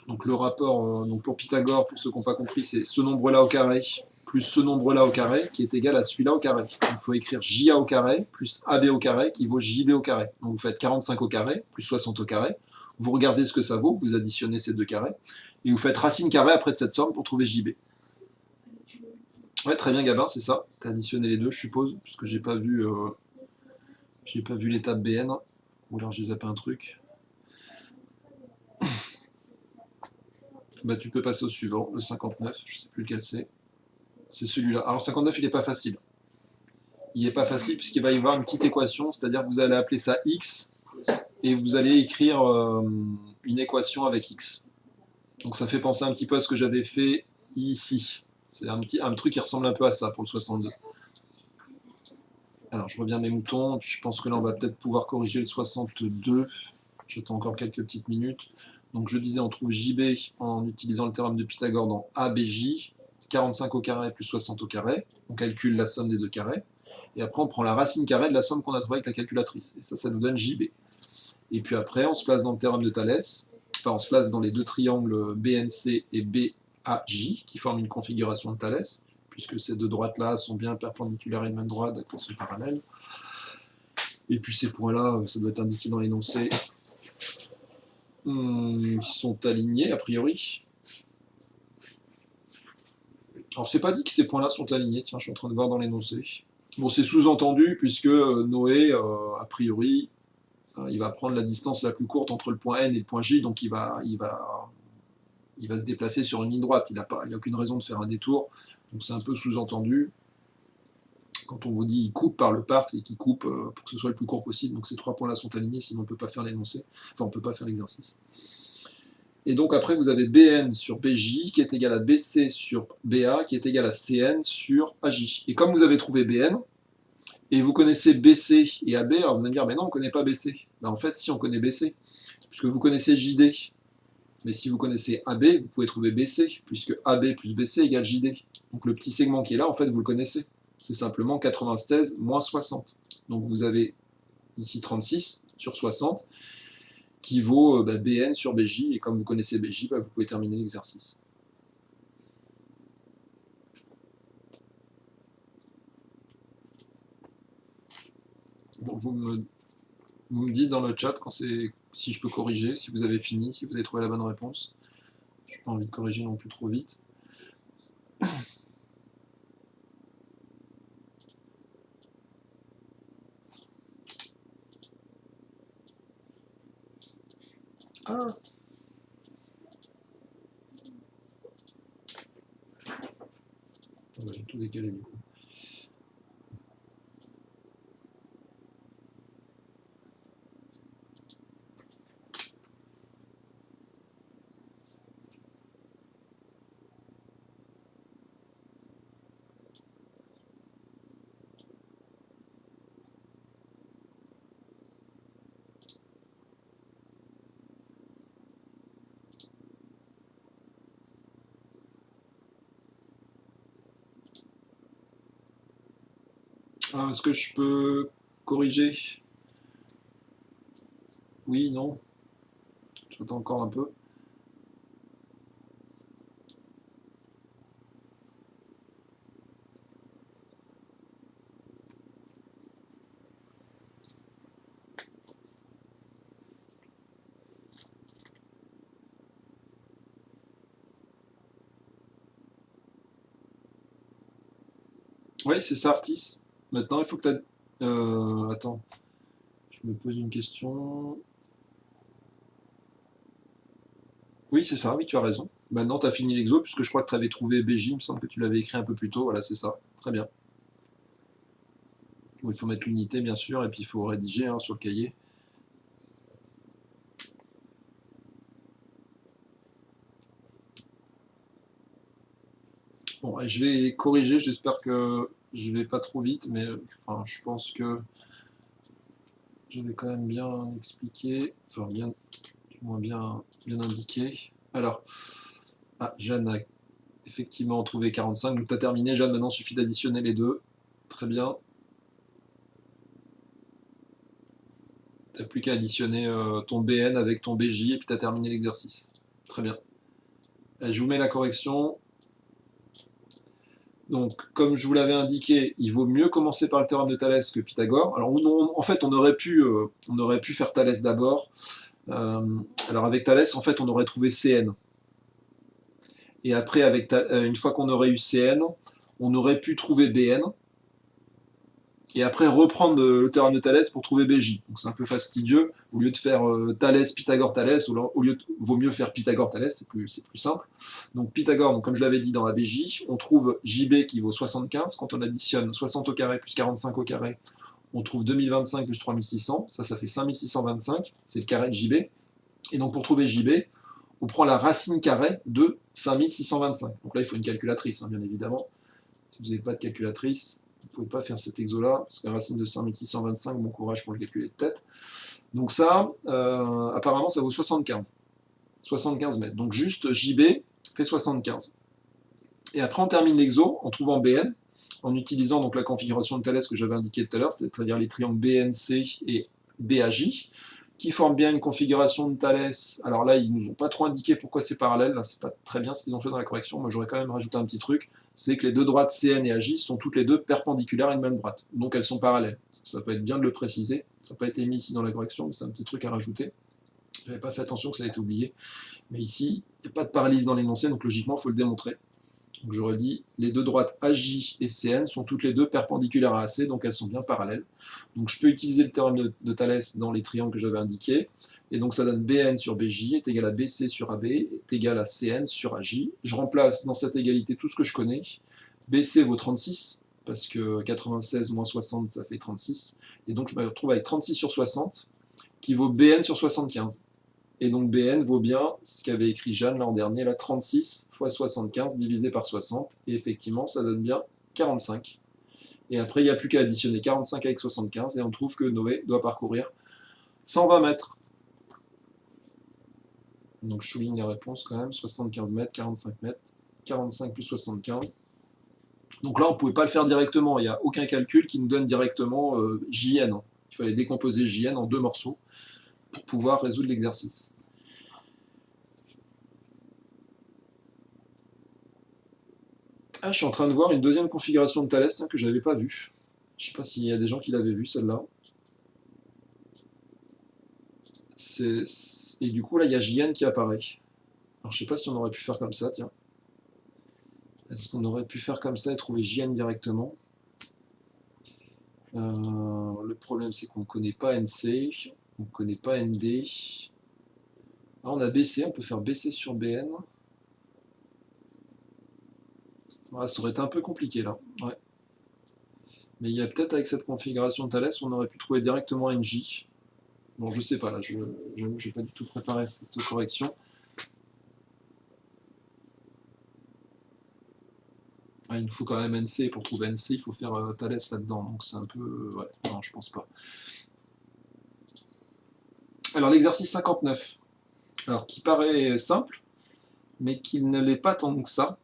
Donc le rapport donc pour Pythagore, pour ceux qui n'ont pas compris, c'est ce nombre-là au carré plus ce nombre-là au carré qui est égal à celui-là au carré. Donc il faut écrire JA au carré plus AB au carré qui vaut JB au carré. Donc vous faites 45 au carré plus 60 au carré. Vous regardez ce que ça vaut, vous additionnez ces deux carrés. Et vous faites racine carrée après de cette somme pour trouver JB. Ouais, très bien Gabin, c'est ça. Tu as additionné les deux, je suppose, parce que j'ai pas vu l'étape BN. Ou alors j'ai zappé un truc. Bah, tu peux passer au suivant, le 59, je sais plus lequel c'est. C'est celui-là. Alors 59, il n'est pas facile. Il n'est pas facile puisqu'il va y avoir une petite équation, c'est-à-dire que vous allez appeler ça x et vous allez écrire une équation avec x. Donc ça fait penser un petit peu à ce que j'avais fait ici. C'est un truc qui ressemble un peu à ça pour le 62. Alors je reviens à mes moutons, je pense que là on va peut-être pouvoir corriger le 62. J'attends encore quelques petites minutes. Donc je disais, on trouve JB en utilisant le théorème de Pythagore dans ABJ, 45 au carré plus 60 au carré. On calcule la somme des deux carrés. Et après, on prend la racine carrée de la somme qu'on a trouvée avec la calculatrice. Et ça nous donne JB. Et puis après, on se place dans le théorème de Thalès. Enfin, on se place dans les deux triangles BNC et BAJ qui forment une configuration de Thalès, puisque ces deux droites-là sont bien perpendiculaires à une même droite, donc elles sont parallèles. Et puis ces points-là, ça doit être indiqué dans l'énoncé. Ils sont alignés, a priori. Alors, c'est pas dit que ces points-là sont alignés. Tiens, je suis en train de voir dans l'énoncé. Bon, c'est sous-entendu, puisque Noé, a priori, il va prendre la distance la plus courte entre le point N et le point J, donc il va se déplacer sur une ligne droite. Il n'y a aucune raison de faire un détour. Donc c'est un peu sous-entendu. Quand on vous dit il coupe par le parc, c'est qu'il coupe pour que ce soit le plus court possible. Donc ces trois points-là sont alignés, sinon on ne peut pas faire l'énoncé. Enfin, on ne peut pas faire l'exercice. Et donc après, vous avez BN sur BJ qui est égal à BC sur BA qui est égal à CN sur AJ. Et comme vous avez trouvé BN, et vous connaissez BC et AB, alors vous allez me dire, mais non, on ne connaît pas BC. Ben, en fait, si, on connaît BC, puisque vous connaissez JD. Mais si vous connaissez AB, vous pouvez trouver BC, puisque AB plus BC égale JD. Donc le petit segment qui est là, en fait, vous le connaissez. C'est simplement 96 moins 60. Donc vous avez ici 36 sur 60, qui vaut BN sur BJ, et comme vous connaissez BJ, vous pouvez terminer l'exercice. Bon, vous me dites dans le chat quand si je peux corriger, si vous avez fini, si vous avez trouvé la bonne réponse. Je n'ai pas envie de corriger non plus trop vite. Ah, j'ai tout décalé du coup. Est-ce que je peux corriger? Oui, non. J'attends encore un peu. Oui, c'est ça, Artis. Maintenant, il faut que tu attends, je me pose une question. Oui, c'est ça, oui, tu as raison. Maintenant, tu as fini l'exo, puisque je crois que tu avais trouvé BJ, il me semble que tu l'avais écrit un peu plus tôt. Voilà, c'est ça. Très bien. Bon, il faut mettre l'unité, bien sûr, et puis il faut rédiger sur le cahier. Bon, je vais corriger, j'espère que je vais pas trop vite, mais enfin, je pense que je vais quand même bien expliquer, enfin bien, du moins bien indiquer. Alors, Jeanne a effectivement trouvé 45, donc tu as terminé. Jeanne, maintenant, il suffit d'additionner les deux. Très bien. Tu n'as plus qu'à additionner ton BN avec ton BJ et puis tu as terminé l'exercice. Très bien. Je vous mets la correction. Donc, comme je vous l'avais indiqué, il vaut mieux commencer par le théorème de Thalès que Pythagore. Alors, en fait, on aurait pu faire Thalès d'abord. Alors, avec Thalès, en fait, on aurait trouvé Cn. Et après, une fois qu'on aurait eu Cn, on aurait pu trouver Bn. Et après, reprendre le théorème de Thalès pour trouver Bj. Donc, c'est un peu fastidieux. Au lieu de faire Thalès, Pythagore, Thalès, vaut mieux faire Pythagore, Thalès, c'est plus simple. Donc, Pythagore, donc, comme je l'avais dit dans la Bj, on trouve Jb qui vaut 75. Quand on additionne 60 au carré plus 45 au carré, on trouve 2025 plus 3600. Ça fait 5625. C'est le carré de Jb. Et donc, pour trouver Jb, on prend la racine carrée de 5625. Donc là, il faut une calculatrice, bien évidemment. Si vous n'avez pas de calculatrice, vous ne pouvez pas faire cet exo-là, parce que la racine de 5625, bon courage pour le calculer de tête. Donc ça, apparemment, ça vaut 75. 75 mètres. Donc juste JB fait 75. Et après, on termine l'exo en trouvant BN, en utilisant donc la configuration de Thalès que j'avais indiquée tout à l'heure, c'est-à-dire les triangles BNC et BAJ, qui forment bien une configuration de Thalès. Alors là, ils ne nous ont pas trop indiqué pourquoi c'est parallèle, là, c'est pas très bien ce qu'ils ont fait dans la correction, moi j'aurais quand même rajouté un petit truc, c'est que les deux droites CN et AJ sont toutes les deux perpendiculaires à une même droite, donc elles sont parallèles. Ça peut être bien de le préciser, ça n'a pas été mis ici dans la correction, mais c'est un petit truc à rajouter. Je n'avais pas fait attention que ça a été oublié, mais ici, il n'y a pas de paralysie dans l'énoncé, donc logiquement, il faut le démontrer. Donc j'aurais dit, les deux droites AJ et CN sont toutes les deux perpendiculaires à AC, donc elles sont bien parallèles. Donc je peux utiliser le théorème de Thalès dans les triangles que j'avais indiqués, et donc ça donne BN sur BJ est égal à BC sur AB est égal à CN sur AJ. Je remplace dans cette égalité tout ce que je connais. BC vaut 36, parce que 96 moins 60, ça fait 36. Et donc je me retrouve avec 36 sur 60, qui vaut BN sur 75. Et donc Bn vaut bien ce qu'avait écrit Jeanne l'an dernier, la 36 fois 75 divisé par 60. Et effectivement, ça donne bien 45. Et après, il n'y a plus qu'à additionner 45 avec 75 et on trouve que Noé doit parcourir 120 mètres. Donc je souligne les réponses quand même, 75 mètres, 45 mètres, 45 plus 75. Donc là, on ne pouvait pas le faire directement, il n'y a aucun calcul qui nous donne directement JN. Il fallait décomposer JN en deux morceaux pour pouvoir résoudre l'exercice. Je suis en train de voir une deuxième configuration de Thalès que je n'avais pas vue. Je ne sais pas s'il y a des gens qui l'avaient vue, celle-là. Et du coup, là, il y a JN qui apparaît. Alors, je ne sais pas si on aurait pu faire comme ça, tiens. Est-ce qu'on aurait pu faire comme ça et trouver JN directement? Le problème, c'est qu'on ne connaît pas NC, on ne connaît pas ND. Ah, on a BC, on peut faire BC sur BN. Ouais, ça aurait été un peu compliqué, là. Ouais. Mais il y a peut-être avec cette configuration de Thalès, on aurait pu trouver directement NJ. Bon, je sais pas, là, j'avoue que je n'ai pas du tout préparé cette correction. Il nous faut quand même NC, pour trouver NC, il faut faire Thalès là-dedans, donc c'est un peu... ouais, non, je pense pas. Alors, l'exercice 59, alors qui paraît simple, mais qui ne l'est pas tant que ça.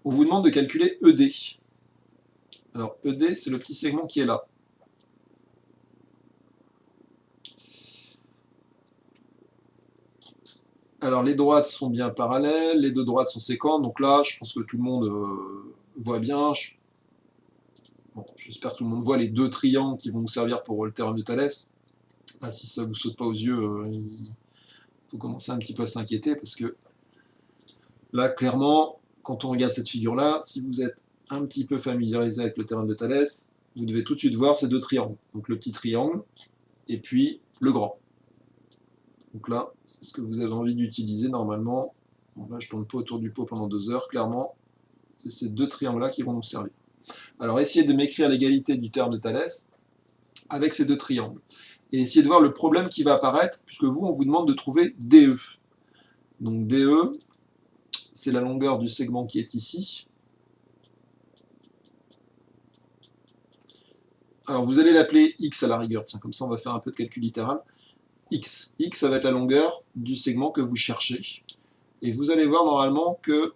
On vous demande de calculer ED. Alors ED, c'est le petit segment qui est là. Alors les droites sont bien parallèles, les deux droites sont séquentes, donc là je pense que tout le monde voit bien. Bon, j'espère que tout le monde voit les deux triangles qui vont nous servir pour le théorème de Thalès. Là, si ça vous saute pas aux yeux, il faut commencer un petit peu à s'inquiéter parce que là, clairement, quand on regarde cette figure-là, si vous êtes un petit peu familiarisé avec le théorème de Thalès, vous devez tout de suite voir ces deux triangles. Donc le petit triangle et puis le grand. Donc là, c'est ce que vous avez envie d'utiliser normalement. Bon, là, je tourne pas autour du pot pendant 2 heures, clairement. C'est ces deux triangles-là qui vont nous servir. Alors, essayez de m'écrire l'égalité du théorème de Thalès avec ces deux triangles. Et essayez de voir le problème qui va apparaître, puisque vous, on vous demande de trouver DE. Donc DE, c'est la longueur du segment qui est ici. Alors vous allez l'appeler X à la rigueur, tiens, comme ça on va faire un peu de calcul littéral. X, ça va être la longueur du segment que vous cherchez. Et vous allez voir normalement que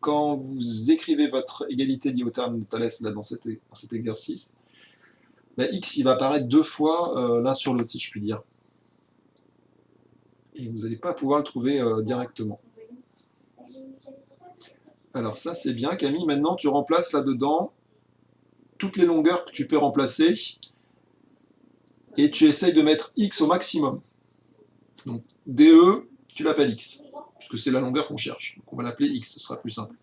quand vous écrivez votre égalité liée au théorème de Thalès là, dans cet exercice, bah, X il va apparaître deux fois l'un sur l'autre, si je puis dire. Et vous n'allez pas pouvoir le trouver directement. Alors ça c'est bien Camille, maintenant tu remplaces là-dedans toutes les longueurs que tu peux remplacer et tu essayes de mettre X au maximum. Donc DE, tu l'appelles X, puisque c'est la longueur qu'on cherche. Donc on va l'appeler X, ce sera plus simple.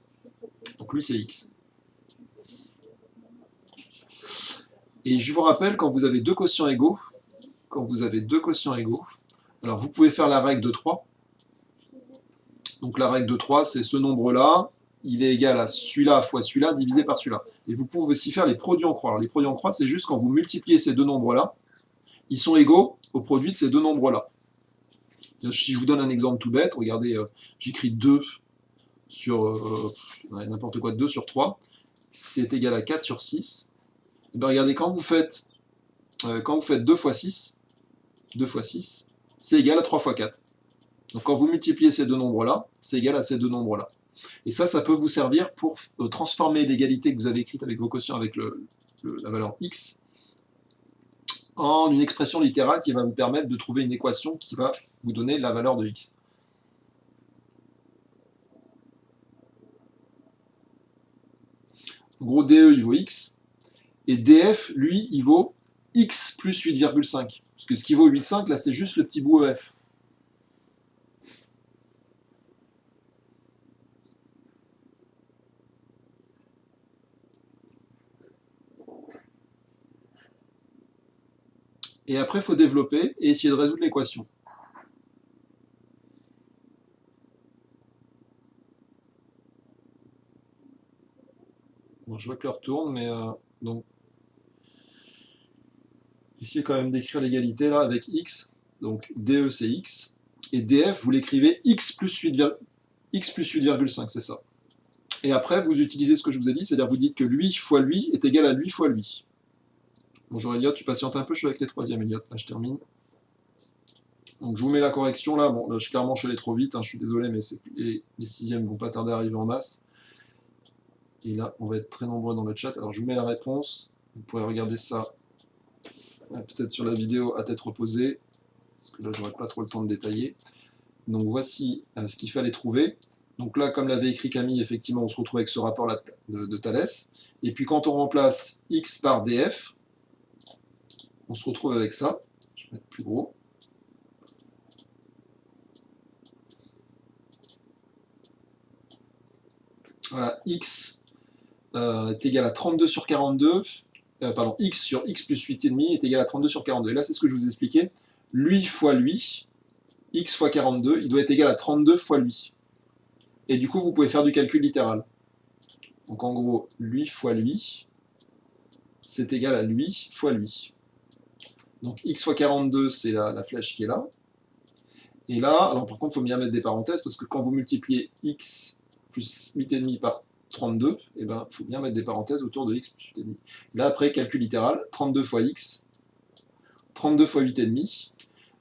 Donc lui c'est X. Et je vous rappelle, quand vous avez deux quotients égaux, alors vous pouvez faire la règle de 3. Donc la règle de 3, c'est ce nombre-là, il est égal à celui-là fois celui-là divisé par celui-là. Et vous pouvez aussi faire les produits en croix. Alors les produits en croix, c'est juste quand vous multipliez ces deux nombres-là, ils sont égaux au produit de ces deux nombres-là. Si je vous donne un exemple tout bête, regardez, j'écris 2 sur n'importe quoi, 2 sur 3, c'est égal à 4 sur 6. Et bien regardez, quand vous faites 2 fois 6, c'est égal à 3 fois 4. Donc quand vous multipliez ces deux nombres-là, c'est égal à ces deux nombres-là. Et ça peut vous servir pour transformer l'égalité que vous avez écrite avec vos quotients avec la valeur x en une expression littérale qui va vous permettre de trouver une équation qui va vous donner la valeur de x. En gros, DE, il vaut x, et DF, lui, il vaut x plus 8,5. Parce que ce qui vaut 8,5, là, c'est juste le petit bout EF. Et après, il faut développer et essayer de résoudre l'équation. Bon, je vois que l'heure tourne, mais donc essayez quand même d'écrire l'égalité là avec x. Donc DE c'est x. Et DF, vous l'écrivez x plus 8,5, c'est ça. Et après, vous utilisez ce que je vous ai dit, c'est-à-dire vous dites que lui fois lui est égal à lui fois lui. Bonjour Elliot, tu patientes un peu, je suis avec les troisièmes Elliot, là je termine. Donc je vous mets la correction là, bon là, clairement je suis allé trop vite, hein, je suis désolé, mais les sixièmes ne vont pas tarder à arriver en masse. Et là, on va être très nombreux dans le chat, alors je vous mets la réponse, vous pourrez regarder ça peut-être sur la vidéo à tête reposée, parce que là j'aurai pas trop le temps de détailler. Donc voici ce qu'il fallait trouver. Donc là, comme l'avait écrit Camille, effectivement, on se retrouve avec ce rapport-là de Thalès. Et puis quand on remplace x par df, on se retrouve avec ça. Je vais mettre plus gros. Voilà, x est égal à 32 sur 42. Pardon, x sur x plus 8,5 est égal à 32 sur 42. Et là, c'est ce que je vous expliquais. Lui fois lui, x fois 42, il doit être égal à 32 fois lui. Et du coup, vous pouvez faire du calcul littéral. Donc en gros, lui fois lui, c'est égal à lui fois lui. Donc x fois 42, c'est la flèche qui est là. Et là, alors par contre, il faut bien mettre des parenthèses, parce que quand vous multipliez x plus 8,5 par 32, eh ben, il faut bien mettre des parenthèses autour de x plus 8,5. Là, après, calcul littéral, 32 fois x, 32 fois 8,5.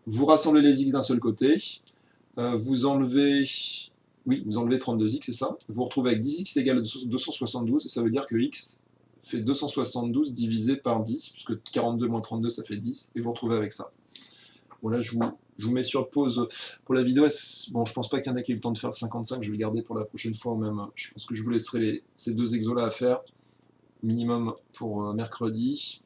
Vous rassemblez les x d'un seul côté, vous enlevez 32x, c'est ça. Vous vous retrouvez avec 10x égale à 272, et ça veut dire que x fait 272 divisé par 10, puisque 42 moins 32, ça fait 10, et vous retrouvez avec ça. Bon, là, je vous mets sur pause pour la vidéo. Bon, je pense pas qu'il y en a qui aient eu le temps de faire le 55, je vais le garder pour la prochaine fois, ou même, je pense que je vous laisserai ces deux exos-là à faire, minimum pour mercredi.